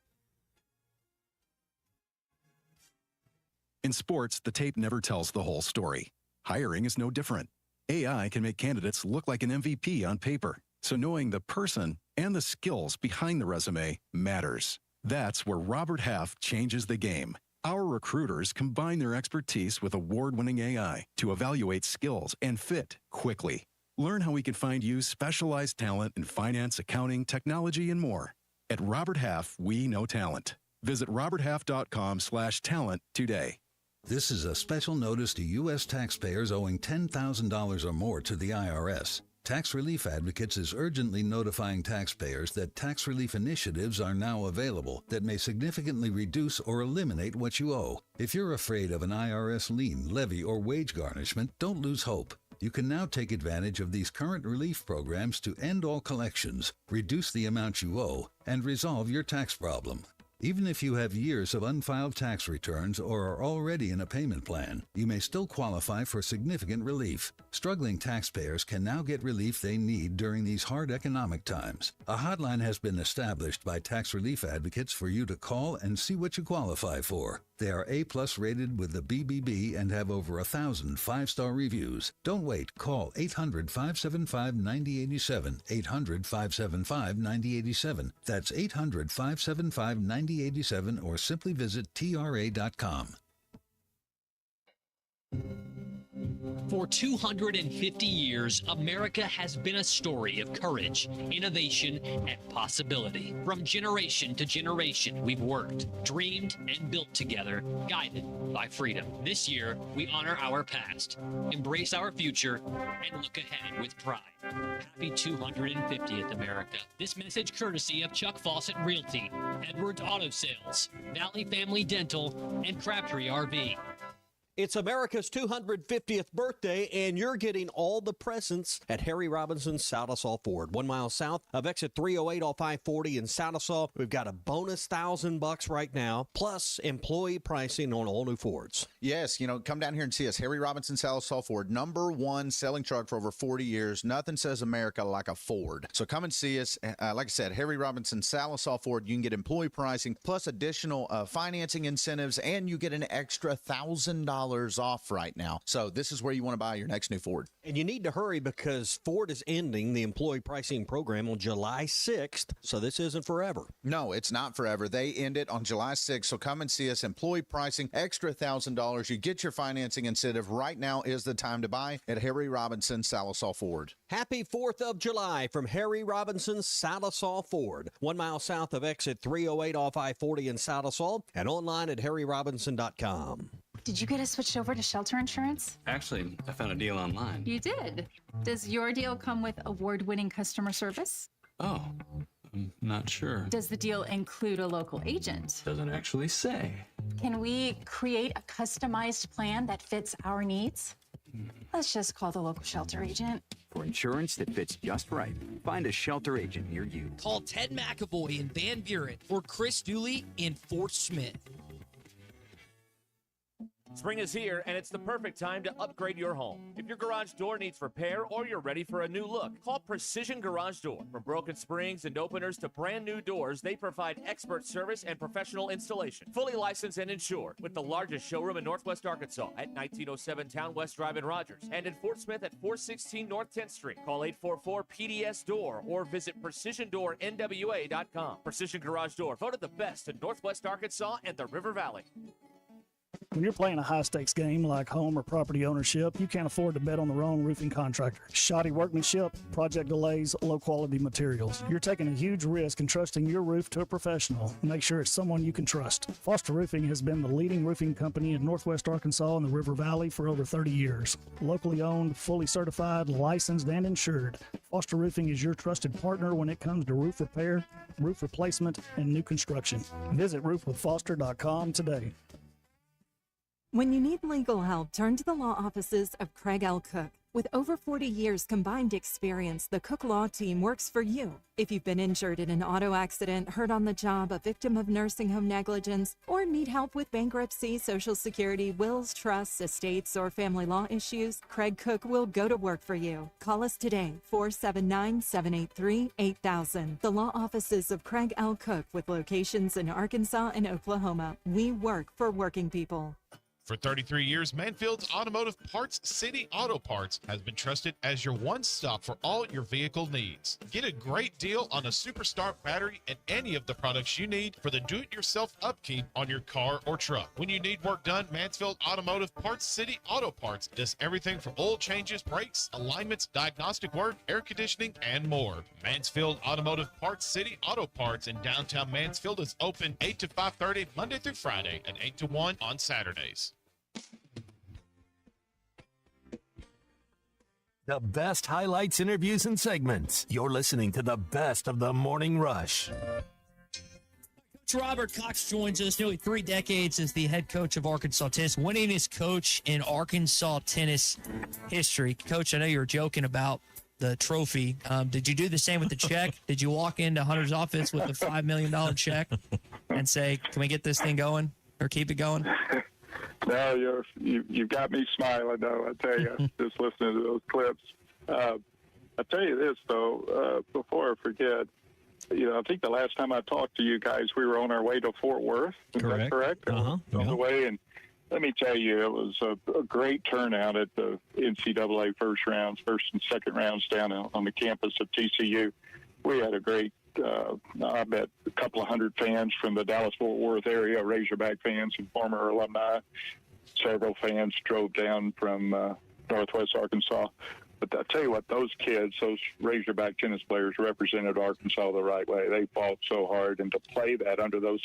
In sports, the tape never tells the whole story. Hiring is no different. AI can make candidates look like an MVP on paper, so knowing the person and the skills behind the resume matters. That's where Robert Half changes the game. Our recruiters combine their expertise with award-winning AI to evaluate skills and fit quickly. Learn how we can find you specialized talent in finance, accounting, technology, and more. At Robert Half, we know talent. Visit roberthalf.com/talent today. This is a special notice to U.S. taxpayers owing $10,000 or more to the IRS. Tax Relief Advocates is urgently notifying taxpayers that tax relief initiatives are now available that may significantly reduce or eliminate what you owe. If you're afraid of an IRS lien, levy, or wage garnishment, don't lose hope. You can now take advantage of these current relief programs to end all collections, reduce the amount you owe, and resolve your tax problem. Even if you have years of unfiled tax returns or are already in a payment plan, you may still qualify for significant relief. Struggling taxpayers can now get relief they need during these hard economic times. A hotline has been established by Tax Relief Advocates for you to call and see what you qualify for. They are A-plus rated with the BBB and have over 1,000 5-star reviews. Don't wait. Call 800-575-9087. 800-575-9087. That's 800-575-9087 or simply visit TRA.com. For 250 years, America has been a story of courage, innovation, and possibility. From generation to generation, we've worked, dreamed, and built together, guided by freedom. This year, we honor our past, embrace our future, and look ahead with pride. Happy 250th, America. This message courtesy of Chuck Fawcett Realty, Edwards Auto Sales, Valley Family Dental, and Crabtree RV. It's America's 250th birthday, and you're getting all the presents at Harry Robinson's Sallisaw Ford. 1 mile south of exit 308 off I-40 in Sallisaw. We've got a bonus $1,000 right now, plus employee pricing on all new Fords. Yes, come down here and see us. Harry Robinson Sallisaw Ford, #1 selling truck for over 40 years. Nothing says America like a Ford. So come and see us. Like I said, Harry Robinson Sallisaw Ford. You can get employee pricing plus additional financing incentives, and you get an extra $1,000 off right now. So this is where you want to buy your next new Ford. And you need to hurry because Ford is ending the employee pricing program on July 6th, so this isn't forever. No, it's not forever. They end it on July 6th, so come and see us. Employee pricing, extra $1,000. You get your financing incentive. Right now is the time to buy at Harry Robinson Sallisaw Ford. Happy 4th of July from Harry Robinson Sallisaw Ford. 1 mile south of exit 308 off I-40 in Sallisaw and online at harryrobinson.com. Did you get us switched over to shelter insurance? Actually, I found a deal online. You did? Does your deal come with award-winning customer service? Oh, I'm not sure. Does the deal include a local agent? Doesn't actually say. Can we create a customized plan that fits our needs? Let's just call the local shelter agent. For insurance that fits just right, find a shelter agent near you. Call Ted McAvoy in Van Buren or Chris Dooley in Fort Smith. Spring is here, and it's the perfect time to upgrade your home. If your garage door needs repair or you're ready for a new look, call Precision Garage Door. From broken springs and openers to brand new doors, they provide expert service and professional installation. Fully licensed and insured, with the largest showroom in Northwest Arkansas at 1907 Town West Drive in Rogers, and in Fort Smith at 416 North 10th Street. Call 844-PDS-DOOR or visit PrecisionDoorNWA.com. Precision Garage Door, voted the best in Northwest Arkansas and the River Valley. When you're playing a high-stakes game like home or property ownership, you can't afford to bet on the wrong roofing contractor. Shoddy workmanship, project delays, low-quality materials. You're taking a huge risk and trusting your roof to a professional. Make sure it's someone you can trust. Foster Roofing has been the leading roofing company in Northwest Arkansas and the River Valley for over 30 years. Locally owned, fully certified, licensed, and insured, Foster Roofing is your trusted partner when it comes to roof repair, roof replacement, and new construction. Visit roofwithfoster.com today. When you need legal help, turn to the law offices of Craig L. Cook. With over 40 years combined experience, the Cook Law Team works for you. If you've been injured in an auto accident, hurt on the job, a victim of nursing home negligence, or need help with bankruptcy, Social Security, wills, trusts, estates, or family law issues, Craig Cook will go to work for you. Call us today, 479-783-8000. The law offices of Craig L. Cook with locations in Arkansas and Oklahoma. We work for working people. For 33 years, Mansfield's Automotive Parts City Auto Parts has been trusted as your one-stop for all your vehicle needs. Get a great deal on a Superstar battery and any of the products you need for the do-it-yourself upkeep on your car or truck. When you need work done, Mansfield Automotive Parts City Auto Parts does everything from oil changes, brakes, alignments, diagnostic work, air conditioning, and more. Mansfield Automotive Parts City Auto Parts in downtown Mansfield is open 8 to 5:30 Monday through Friday and 8 to 1 on Saturdays. The best highlights, interviews, and segments. You're listening to the best of the Morning Rush. Coach Robert Cox joins us, nearly 3 decades as the head coach of Arkansas tennis, winningest coach in Arkansas tennis history. Coach, I know you were joking about the trophy. Did you do the same with the check? Did you walk into Hunter's office with a $5 million check and say, can we get this thing going or keep it going? No, you've got me smiling, though, I tell you, just listening to those clips. I tell you this, though, before I forget, I think the last time I talked to you guys, we were on our way to Fort Worth. Is that correct? On the way, and let me tell you, it was a great turnout at the NCAA first and second rounds down on the campus of TCU. We had a great, I bet, a couple of hundred fans from the Dallas-Fort Worth area, Razorback fans and former alumni. Several fans drove down from Northwest Arkansas. But I tell you what, those kids, those Razorback tennis players, represented Arkansas the right way. They fought so hard, and to play that under those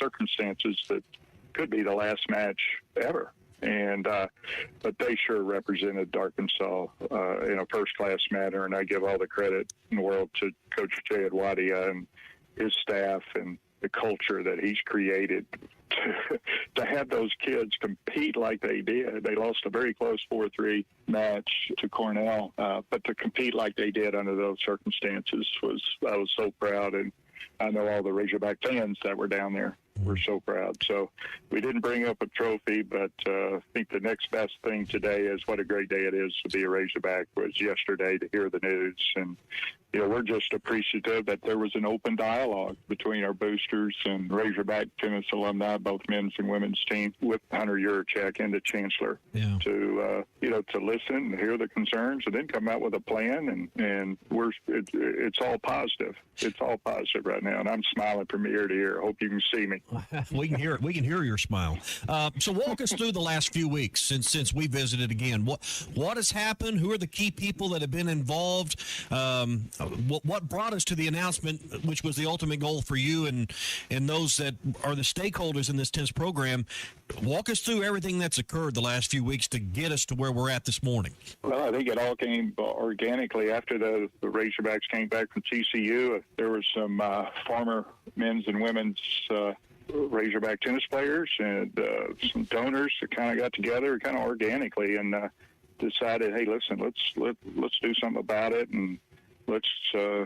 circumstances that could be the last match ever. And but they sure represented Arkansas in a first-class manner, and I give all the credit in the world to Coach Jay Adwadia and his staff and the culture that he's created to have those kids compete like they did. They lost a very close 4-3 match to Cornell, but to compete like they did under those circumstances I was so proud, and I know all the Razorback fans that were down there were so proud. So we didn't bring up a trophy, but I think the next best thing today is what a great day it is to be a Razorback was yesterday to hear the news. And, we're just appreciative that there was an open dialogue between our boosters and Razorback tennis alumni, both men's and women's teams, with Hunter Yurachek and the chancellor to listen and hear the concerns and then come out with a plan. And it's all positive. It's all positive right now. And I'm smiling from ear to ear. I hope you can see me. We can hear it. We can hear your smile. So walk us through the last few weeks since we visited again. What has happened? Who are the key people that have been involved? What brought us to the announcement, which was the ultimate goal for you and those that are the stakeholders in this tennis program? Walk us through everything that's occurred the last few weeks to get us to where we're at this morning. Well, I think it all came organically after the Razorbacks came back from TCU. There were some former men's and women's Razorback tennis players and some donors that kind of got together kind of organically and decided, hey, listen, let's do something about it and let's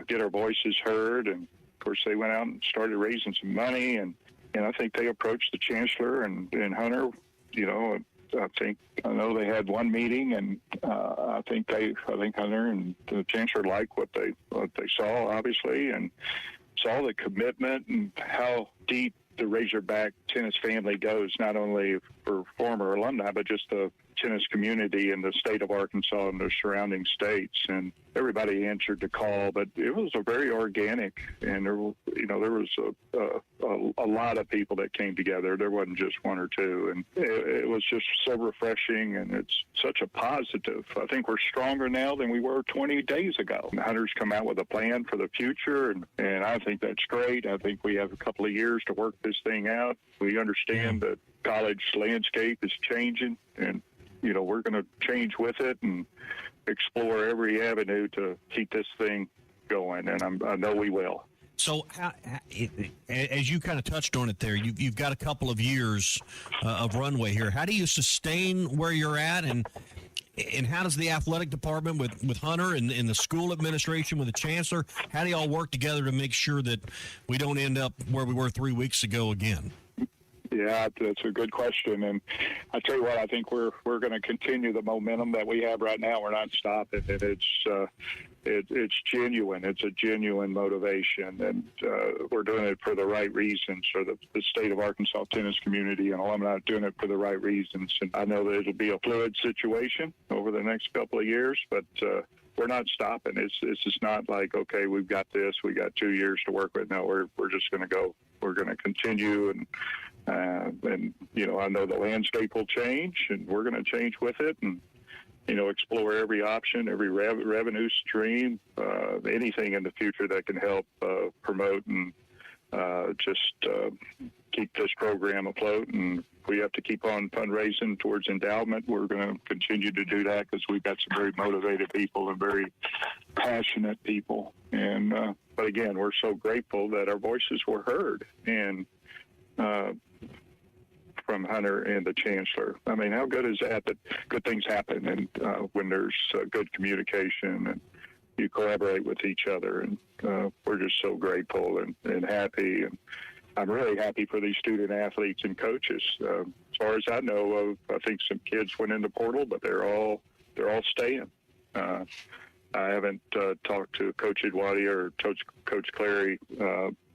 get our voices heard. And of course, they went out and started raising some money, and I think they approached the chancellor and Hunter. I know they had one meeting, and I think Hunter and the chancellor liked what they saw, obviously, and saw the commitment and how deep the Razorback tennis family goes, not only for former alumni, but just the tennis community in the state of Arkansas and the surrounding states. And everybody answered the call, but it was a very organic, and there was a lot of people that came together. There wasn't just one or two, and it was just so refreshing, and it's such a positive. I think we're stronger now than we were 20 days ago. Hunter's come out with a plan for the future, and I think that's great. I think we have a couple of years to work this thing out. We understand that college landscape is changing, and we're going to change with it and explore every avenue to keep this thing going, and I know we will. So, as you kind of touched on it there, you've got a couple of years of runway here. How do you sustain where you're at, and how does the athletic department with Hunter and the school administration with the chancellor, how do y'all work together to make sure that we don't end up where we were 3 weeks ago again? Yeah, that's a good question, and I tell you what, I think we're going to continue the momentum that we have right now. We're not stopping it. It's genuine. It's a genuine motivation, and we're doing it for the right reasons. For the state of Arkansas tennis community and alumni doing it for the right reasons. And I know that it'll be a fluid situation over the next couple of years, but we're not stopping. It's just not like, okay, we've got this. We got 2 years to work with. No, we're just going to go. We're going to continue, and I know the landscape will change, and we're going to change with it, and explore every option, every revenue stream, anything in the future that can help promote and keep this program afloat. And if we have to keep on fundraising towards endowment, we're going to continue to do that because we've got some very motivated people and very passionate people. And but again, we're so grateful that our voices were heard, and from Hunter and the chancellor. I mean, how good is that good things happen, and when there's good communication and you collaborate with each other, and we're just so grateful and happy. And I'm really happy for these student athletes and coaches. As far as I know, I think some kids went in the portal, but they're all staying. I haven't talked to Coach Edwadi or Coach Clary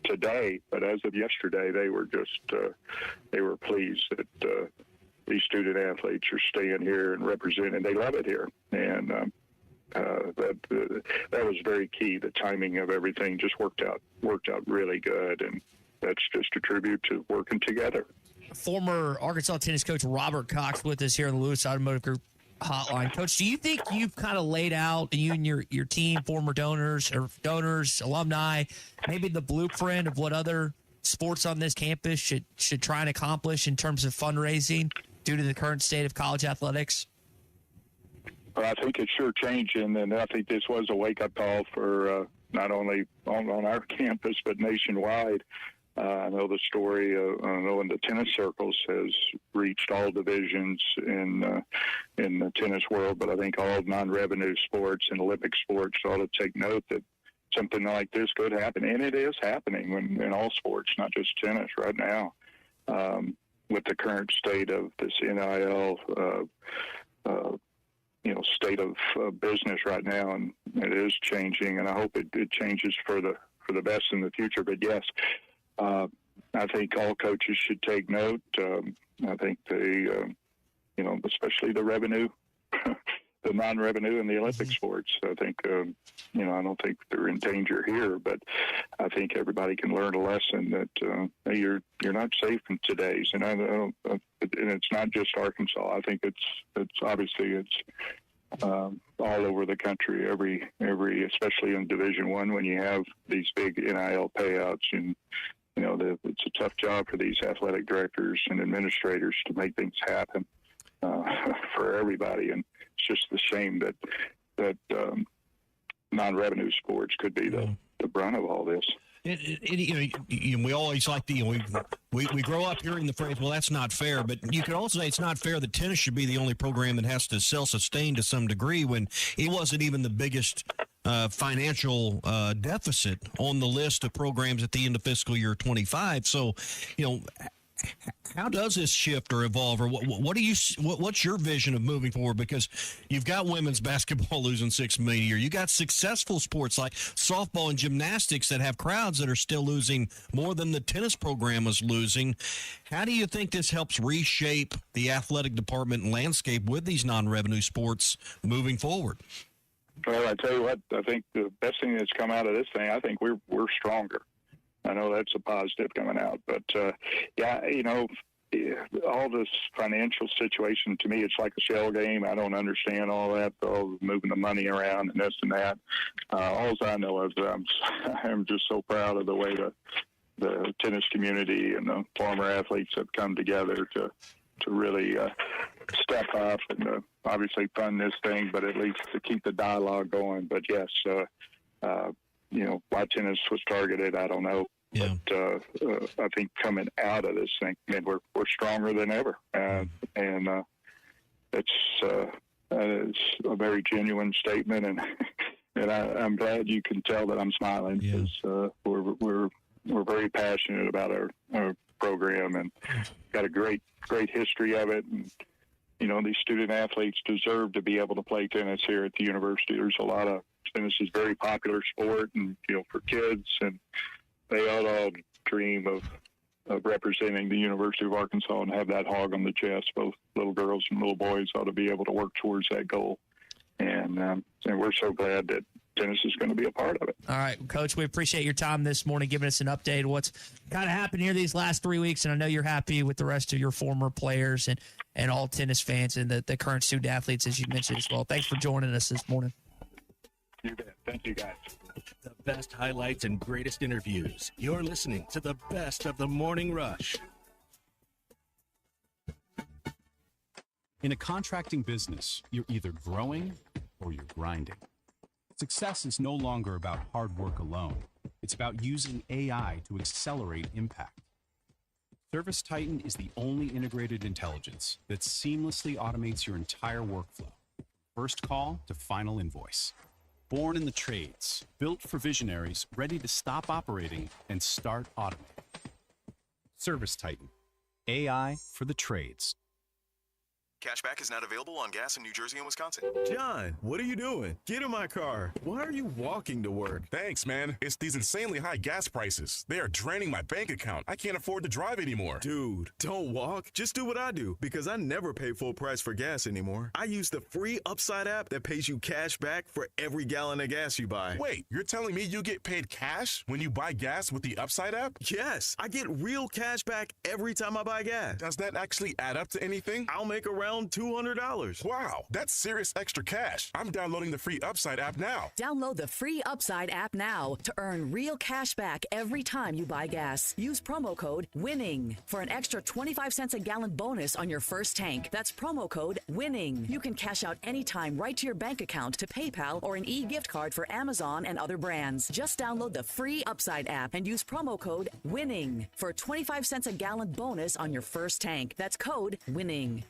today, but as of yesterday, they were pleased that these student athletes are staying here and representing. They love it here, and that was very key. The timing of everything just worked out really good, and that's just a tribute to working together. Former Arkansas tennis coach Robert Cox with us here in the Lewis Automotive Group hotline. Coach, do you think you've kind of laid out, you and your team, former donors, alumni, maybe the blueprint of what other sports on this campus should try and accomplish in terms of fundraising due to the current state of college athletics? Well, I think it's sure changing, and I think this was a wake-up call for not only on our campus but nationwide. I know the story, I know in the tennis circles has reached all divisions in the tennis world, but I think all non-revenue sports and Olympic sports ought to take note that something like this could happen, and it is happening in all sports, not just tennis right now. With the current state of this NIL, state of business right now, and it is changing, and I hope it changes for the best in the future. But yes, I think all coaches should take note. I think they, especially the revenue, the non-revenue in the Olympic sports. I think, I don't think they're in danger here, but I think everybody can learn a lesson that you're not safe in today's, and and it's not just Arkansas. I think it's obviously all over the country. Every especially in Division I, when you have these big NIL payouts, and it's a tough job for these athletic directors and administrators to make things happen for everybody. And it's just a shame that non-revenue sports could be the brunt of all this. We always like we grow up hearing the phrase, well, that's not fair. But you could also say it's not fair that tennis should be the only program that has to self-sustain to some degree when it wasn't even the biggest financial deficit on the list of programs at the end of fiscal year 25. So, how does this shift or evolve, or what's your vision of moving forward? Because you've got women's basketball losing $6 million a year. You got successful sports like softball and gymnastics that have crowds that are still losing more than the tennis program is losing. How do you think this helps reshape the athletic department and landscape with these non-revenue sports moving forward? Well, I tell you what, I think the best thing that's come out of this thing, I think we're stronger. I know that's a positive coming out, but all this financial situation, to me, it's like a shell game. I don't understand all that, all moving the money around and this and that. All I know is that I'm just so proud of the way the tennis community and the former athletes have come together to really step up and obviously fund this thing, but at least to keep the dialogue going. But yes, why tennis was targeted, I don't know. Yeah. But I think coming out of this thing, we're stronger than ever, and it's a very genuine statement, and I'm glad you can tell that I'm smiling because we're very passionate about our program and got a great history of it. And these student athletes deserve to be able to play tennis here at the university. There's a lot of tennis is a very popular sport, and for kids, and they ought to all dream of representing the University of Arkansas and have that hog on the chest. Both little girls and little boys ought to be able to work towards that goal. And we're so glad that tennis is going to be a part of it. All right, Coach, we appreciate your time this morning, giving us an update of what's kind of happened here these last 3 weeks. And I know you're happy with the rest of your former players and all tennis fans and the current student athletes, as you mentioned as well. Thanks for joining us this morning. You bet. Thank you, guys. The best highlights and greatest interviews. You're listening to the best of the Morning Rush. In a contracting business, you're either growing or you're grinding. Success is no longer about hard work alone. It's about using AI to accelerate impact. ServiceTitan is the only integrated intelligence that seamlessly automates your entire workflow, first call to final invoice. Born in the trades, built for visionaries ready to stop operating and start automating. ServiceTitan, AI for the trades. Cashback is not available on gas in New Jersey and Wisconsin. John, what are you doing? Get in my car. Why are you walking to work? Thanks, man. It's these insanely high gas prices. They are draining my bank account. I can't afford to drive anymore. Dude, don't walk. Just do what I do, because I never pay full price for gas anymore. I use the free Upside app that pays you cash back for every gallon of gas you buy. Wait, you're telling me you get paid cash when you buy gas with the Upside app? Yes, I get real cash back every time I buy gas. Does that actually add up to anything? I'll make around $200. Wow, that's serious extra cash. I'm downloading the free Upside app now. Download the free Upside app now to earn real cash back every time you buy gas. Use promo code WINNING for an extra 25 cents a gallon bonus on your first tank. That's promo code WINNING. You can cash out anytime right to your bank account, to PayPal, or an e-gift card for Amazon and other brands. Just download the free Upside app and use promo code WINNING for a 25 cents a gallon bonus on your first tank. That's code WINNING.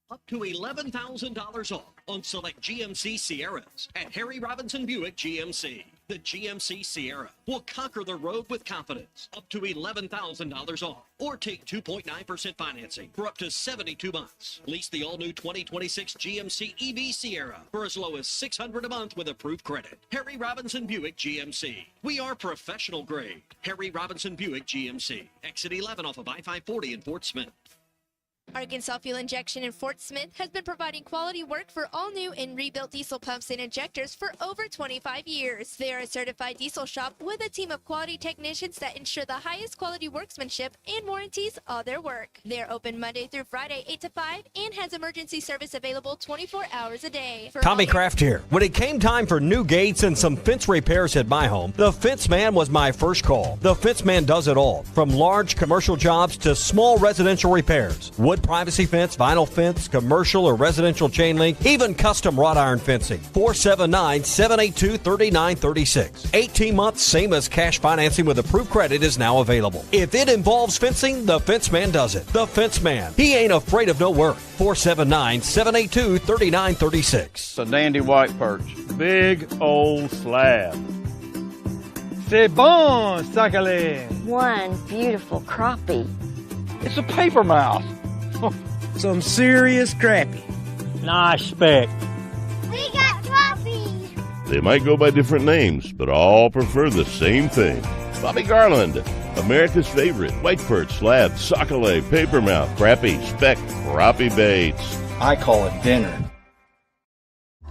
Up to $11,000 off on select GMC Sierras at Harry Robinson Buick GMC. The GMC Sierra will conquer the road with confidence. Up to $11,000 off. Or take 2.9% financing for up to 72 months. Lease the all-new 2026 GMC EV Sierra for as low as $600 a month with approved credit. Harry Robinson Buick GMC. We are professional grade. Harry Robinson Buick GMC. Exit 11 off of I-540 in Fort Smith. Arkansas Fuel Injection in Fort Smith has been providing quality work for all new and rebuilt diesel pumps and injectors for over 25 years. They are a certified diesel shop with a team of quality technicians that ensure the highest quality workmanship and warranties all their work. They are open Monday through Friday 8 to 5 and has emergency service available 24 hours a day. Tommy Kraft here. When it came time for new gates and some fence repairs at my home, the Fence Man was my first call. The Fence Man does it all, from large commercial jobs to small residential repairs. Wood privacy fence, vinyl fence, commercial or residential chain link, even custom wrought iron fencing. 479-782-3936. 18 months, same as cash financing with approved credit, is now available. If it involves fencing, the Fence Man does it. The Fence Man. He ain't afraid of no work. 479-782-3936. It's a dandy white perch. Big old slab. C'est bon, sacale. One beautiful crappie. It's a paper mouth. Some serious crappie. Nice speck. We got crappies. They might go by different names, but all prefer the same thing. Bobby Garland, America's favorite white perch, slab, sockeye, papermouth, crappie, speck, crappie baits. I call it dinner.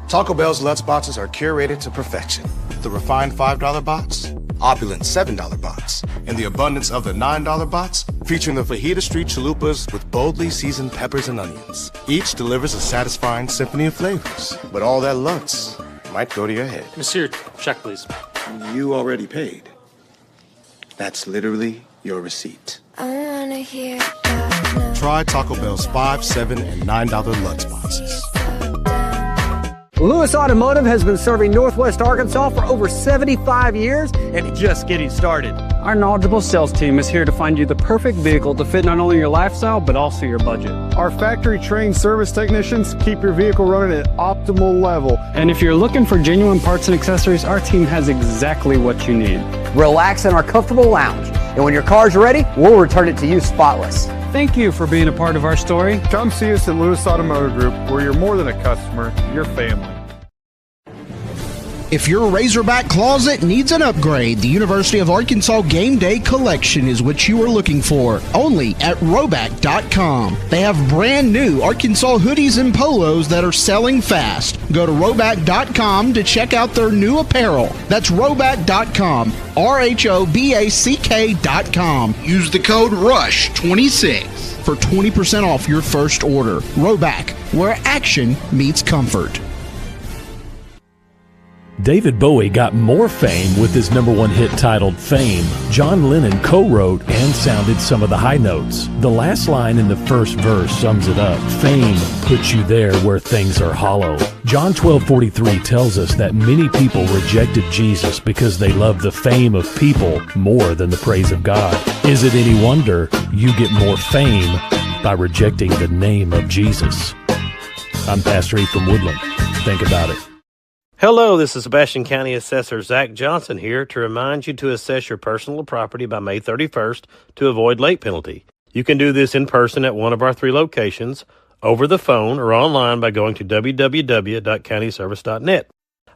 Taco Bell's Lutz boxes are curated to perfection. The refined $5 box, opulent $7 box, and the abundance of the $9 box, featuring the Fajita Street chalupas with boldly seasoned peppers and onions. Each delivers a satisfying symphony of flavors, but all that Lutz might go to your head. Monsieur, check please. You already paid. That's literally your receipt. I wanna hear. Try Taco Bell's $5, $7, and $9 Lutz boxes. Lewis Automotive has been serving Northwest Arkansas for over 75 years and just getting started. Our knowledgeable sales team is here to find you the perfect vehicle to fit not only your lifestyle, but also your budget. Our factory-trained service technicians keep your vehicle running at optimal level. And if you're looking for genuine parts and accessories, our team has exactly what you need. Relax in our comfortable lounge, and when your car's ready, we'll return it to you spotless. Thank you for being a part of our story. Come see us at Lewis Automotive Group, where you're more than a customer, you're family. If your Razorback closet needs an upgrade, the University of Arkansas Game Day Collection is what you are looking for, only at Roback.com. They have brand new Arkansas hoodies and polos that are selling fast. Go to Roback.com to check out their new apparel. That's Roback.com, RHOBACK.com. Use the code RUSH26 for 20% off your first order. Roback, where action meets comfort. David Bowie got more fame with his #1 hit titled Fame. John Lennon co-wrote and sounded some of the high notes. The last line in the first verse sums it up. Fame puts you there where things are hollow. John 12:43 tells us that many people rejected Jesus because they loved the fame of people more than the praise of God. Is it any wonder you get more fame by rejecting the name of Jesus? I'm Pastor E from Woodland. Think about it. Hello, this is Sebastian County Assessor Zach Johnson here to remind you to assess your personal property by May 31st to avoid late penalty. You can do this in person at one of our 3 locations, over the phone, or online by going to www.countyservice.net.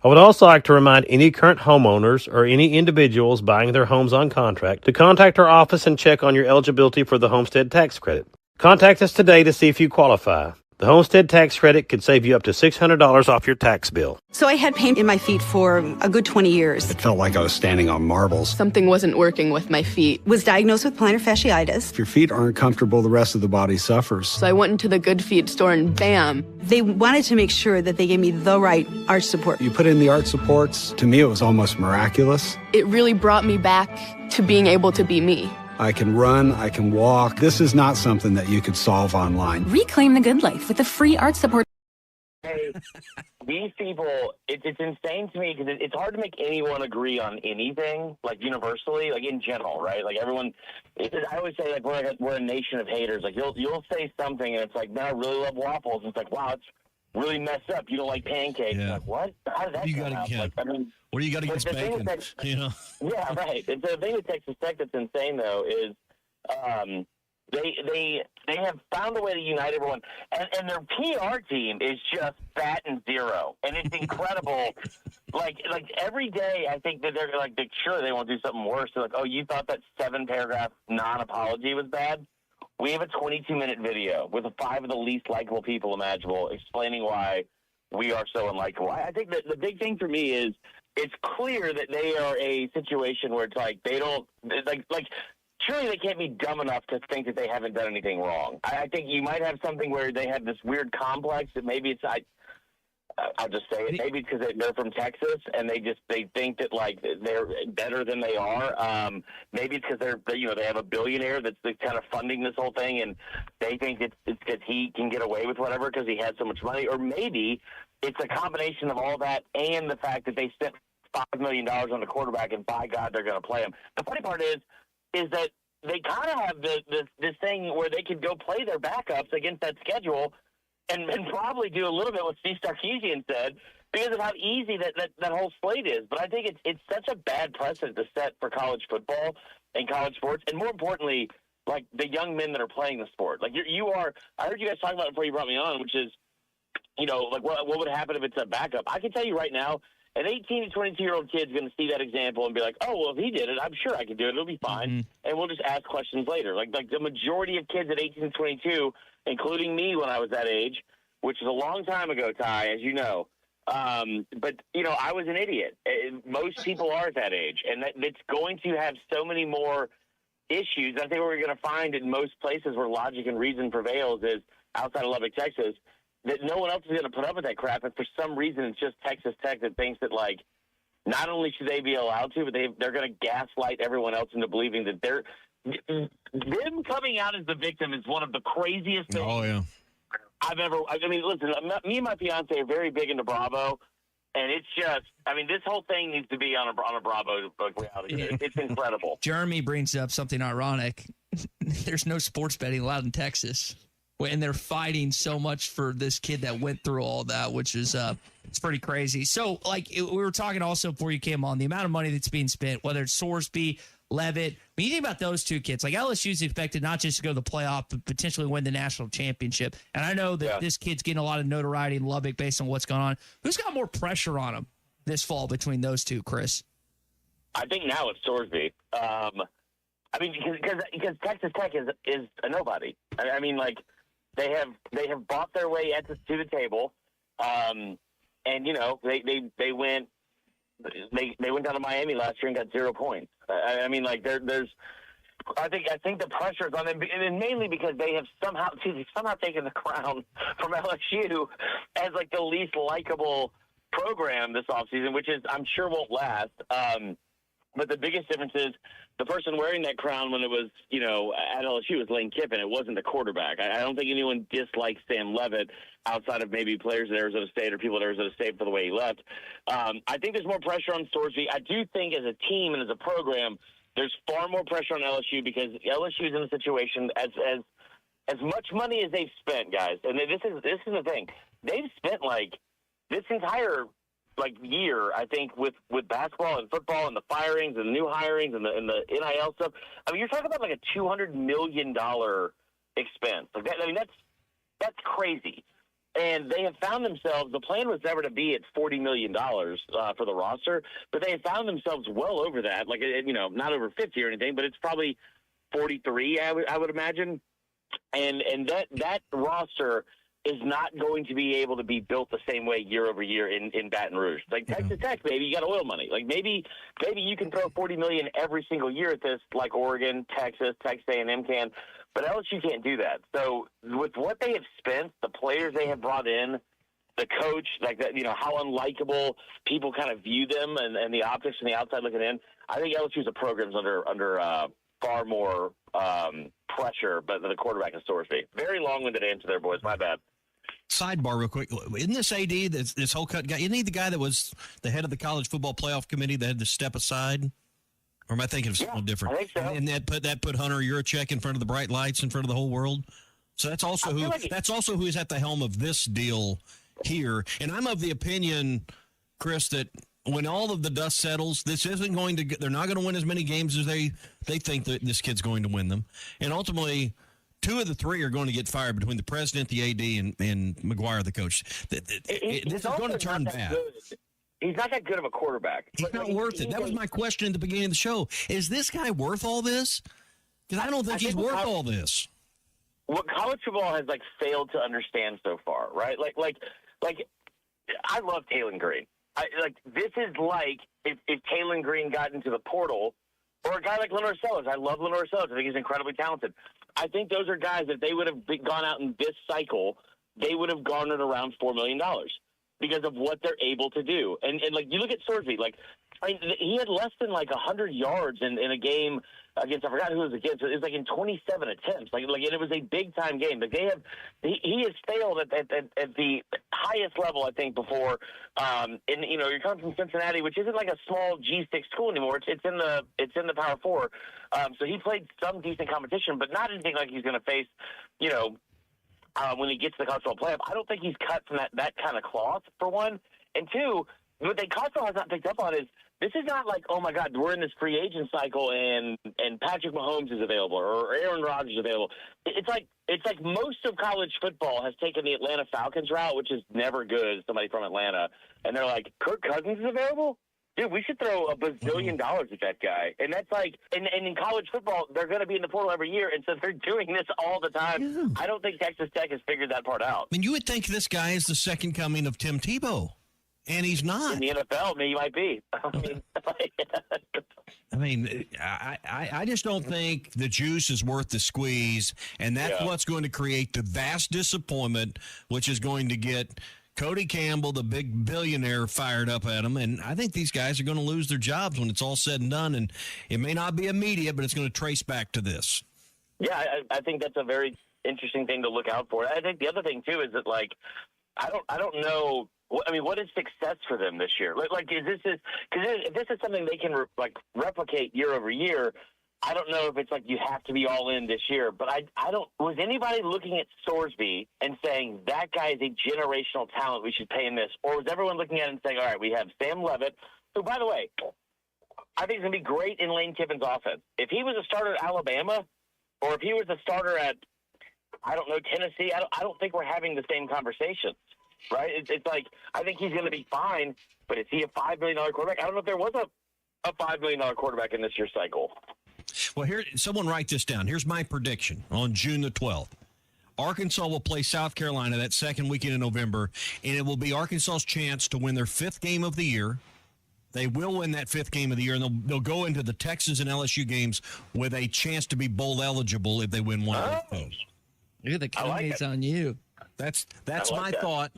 I would also like to remind any current homeowners or any individuals buying their homes on contract to contact our office and check on your eligibility for the homestead tax credit. Contact us today to see if you qualify. The homestead tax credit could save you up to $600 off your tax bill. So I had pain in my feet for a good 20 years. It felt like I was standing on marbles. Something wasn't working with my feet. Was diagnosed with plantar fasciitis. If your feet aren't comfortable, the rest of the body suffers. So I went into the Good Feet store and bam. They wanted to make sure that they gave me the right arch support. You put in the arch supports. To me, it was almost miraculous. It really brought me back to being able to be me. I can run, I can walk. This is not something that you could solve online. Reclaim the good life with the free arch support. Hey, these people, it's insane to me because it's hard to make anyone agree on anything, like universally, like in general, right? Like everyone, I always say like we're a nation of haters. Like you'll say something and it's like, man, I really love waffles. It's like, wow, it's really messed up. You don't like pancakes. Yeah. Like, what? How did that come out? Yeah. Like, I mean, what do you got against bacon? You know? Yeah, right. The thing with Texas Tech that's insane though is they have found a way to unite everyone, and their PR team is just fat and zero, and it's incredible. like every day, I think that they're like sure they won't do something worse. They're like, oh, you thought that 7-paragraph non-apology was bad? We have a 22-minute video with 5 of the least likable people imaginable explaining why we are so unlikable. I think that the big thing for me is it's clear that they are a situation where it's like they don't like surely they can't be dumb enough to think that they haven't done anything wrong. I think you might have something where they have this weird complex that maybe it's I'll just say it. Maybe it's because they're from Texas and they think that like they're better than they are. Maybe it's because they have a billionaire that's kind of funding this whole thing and they think it's because he can get away with whatever because he has so much money. Or maybe it's a combination of all that and the fact that they spent $5 million on the quarterback and by God they're going to play him. The funny part is that they kind of have this thing where they could go play their backups against that schedule and probably do a little bit what Steve Sarkisian said because of how easy that whole slate is. But I think it's such a bad precedent to set for college football and college sports, and more importantly, like the young men that are playing the sport. Like you are. I heard you guys talking about it before you brought me on, which is, like what would happen if it's a backup? I can tell you right now, an 18 to 22-year-old kid's going to see that example and be like, oh, well, if he did it, I'm sure I could do it. It'll be fine. Mm-hmm. And we'll just ask questions later. Like the majority of kids at 18 to 22, including me when I was that age, which is a long time ago, Ty, as you know. But, I was an idiot. Most people are at that age. And it's going to have so many more issues. I think what we're going to find in most places where logic and reason prevails is outside of Lubbock, Texas, that no one else is going to put up with that crap. And for some reason, it's just Texas Tech that thinks that, like, not only should they be allowed to, but they're going to gaslight everyone else into believing that them coming out as the victim is one of the craziest things. Oh, yeah. Listen, me and my fiance are very big into Bravo, and it's just, this whole thing needs to be on a Bravo reality. It's incredible. Jeremy brings up something ironic. There's no sports betting allowed in Texas, and they're fighting so much for this kid that went through all that, which is it's pretty crazy. So, we were talking also before you came on, the amount of money that's being spent, whether it's Sorsby, Levitt. When you think about those two kids, like LSU's expected not just to go to the playoff, but potentially win the national championship. And I know that this kid's getting a lot of notoriety in Lubbock based on what's going on. Who's got more pressure on him this fall between those two, Chris? I think now it's Sorsby. Because Texas Tech is a nobody. They have bought their way to the table, and they went down to Miami last year and got 0 points. There's I think the pressure is on them, and mainly because they have somehow taken the crown from LSU as like the least likable program this offseason, which is I'm sure won't last. But the biggest difference is the person wearing that crown when it was, at LSU was Lane Kiffin. It wasn't the quarterback. I don't think anyone dislikes Sam Levitt outside of maybe players at Arizona State or people at Arizona State for the way he left. I think there's more pressure on Sorsby. I do think as a team and as a program, there's far more pressure on LSU because LSU is in a situation as much money as they've spent, guys. And this is the thing. They've spent like this entire year, I think, with basketball and football and the firings and the new hirings and the NIL stuff. I mean, you're talking about like a $200 million expense. Like that, I mean, that's crazy. And they have found themselves, the plan was never to be at $40 million for the roster, but they have found themselves well over that. Like, not over 50 or anything, but it's probably 43, I would imagine. And that roster is not going to be able to be built the same way year over year in Baton Rouge. Like Texas Tech, baby, you got oil money. Like maybe you can throw $40 million every single year at this, like Oregon, Texas A&M can, but LSU can't do that. So with what they have spent, the players they have brought in, the coach, like that, how unlikable people kind of view them, and the optics from the outside looking in. I think LSU's a program's under far more pressure, but the quarterback is Sorsby. Very long-winded answer there, boys. My bad. Sidebar real quick. Isn't this AD, this whole cut guy, isn't he the guy that was the head of the college football playoff committee that had to step aside? Or am I thinking of something different? I think so. And that put Hunter Yurachek in front of the bright lights in front of the whole world? So that's also who is at the helm of this deal here. And I'm of the opinion, Chris, that when all of the dust settles, this isn't going to – they're not going to win as many games as they think that this kid's going to win them. And ultimately – 2 of the 3 are going to get fired between the president, the AD, and McGuire, the coach. This is going to turn bad. He's not that good of a quarterback. He's not worth it. That was my question at the beginning of the show. Is this guy worth all this? Because I don't think he's worth all this. What college football has failed to understand so far, right? Like I love Taylor Green. This is like if Taylor Green got into the portal, or a guy like Lenore Sellers. I love Lenore Sellers. I think he's incredibly talented. I think those are guys that they would have gone out in this cycle, they would have garnered around $4 million because of what they're able to do. And you look at Sorsby, he had less than 100 yards in a game against, I forgot who it was against. It was in 27 attempts. And it was a big time game. He has failed at the highest level, I think, before. You're coming from Cincinnati, which isn't a small G6 school anymore. It's in the Power 4. So he played some decent competition, but not anything like he's going to face, when he gets to the college football playoff. I don't think he's cut from that kind of cloth, for one. And two, what the college football has not picked up on is this is not oh my God, we're in this free agent cycle and Patrick Mahomes is available or Aaron Rodgers is available. It's like most of college football has taken the Atlanta Falcons route, which is never good, somebody from Atlanta. And they're like, Kirk Cousins is available? Dude, we should throw $1 bazillion at that guy. And that's and in college football, they're going to be in the portal every year. And so they're doing this all the time. Yeah. I don't think Texas Tech has figured that part out. I mean, you would think this guy is the second coming of Tim Tebow. And he's not. In the NFL, he might be. I just don't think the juice is worth the squeeze, and that's what's going to create the vast disappointment, which is going to get Cody Campbell, the big billionaire, fired up at him. And I think these guys are going to lose their jobs when it's all said and done, and it may not be immediate, but it's going to trace back to this. Yeah, I think that's a very interesting thing to look out for. I think the other thing, too, is that, I don't know – what is success for them this year? Is this because if this is something they can replicate year over year, I don't know if it's you have to be all in this year. But I don't. Was anybody looking at Sorsby and saying that guy is a generational talent? We should pay him this, or was everyone looking at it and saying, all right, we have Sam Leavitt, who, by the way, I think is going to be great in Lane Kiffin's offense. If he was a starter at Alabama, or if he was a starter at Tennessee, I don't think we're having the same conversations. Right? It's I think he's going to be fine, but is he a $5 million quarterback? I don't know if there was a $5 million quarterback in this year's cycle. Well, here, someone write this down. Here's my prediction on June the 12th. Arkansas will play South Carolina that second weekend in November, and it will be Arkansas's chance to win their 5th game of the year. They will win that 5th game of the year, and they'll go into the Texas and LSU games with a chance to be bowl eligible if they win one of those. Look at the comments on you. That's my thought.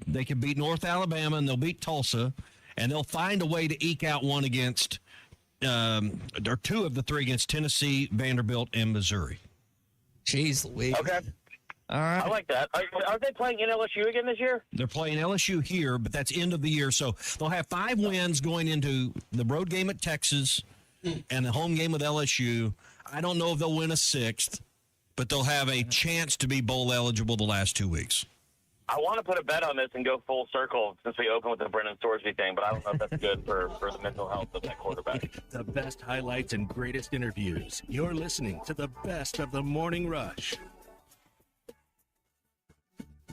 They can beat North Alabama, and they'll beat Tulsa, and they'll find a way to eke out one against or 2 of the 3 against Tennessee, Vanderbilt, and Missouri. Jeez Louise. Okay. All right. I like that. Are they playing in LSU again this year? They're playing LSU here, but that's end of the year. So they'll have 5 wins going into the road game at Texas and the home game with LSU. I don't know if they'll win a 6th, but they'll have a chance to be bowl eligible the last 2 weeks. I want to put a bet on this and go full circle since we open with the Brennan Storsby thing, but I don't know if that's good for the mental health of that quarterback. The best highlights and greatest interviews. You're listening to the best of the Morning Rush.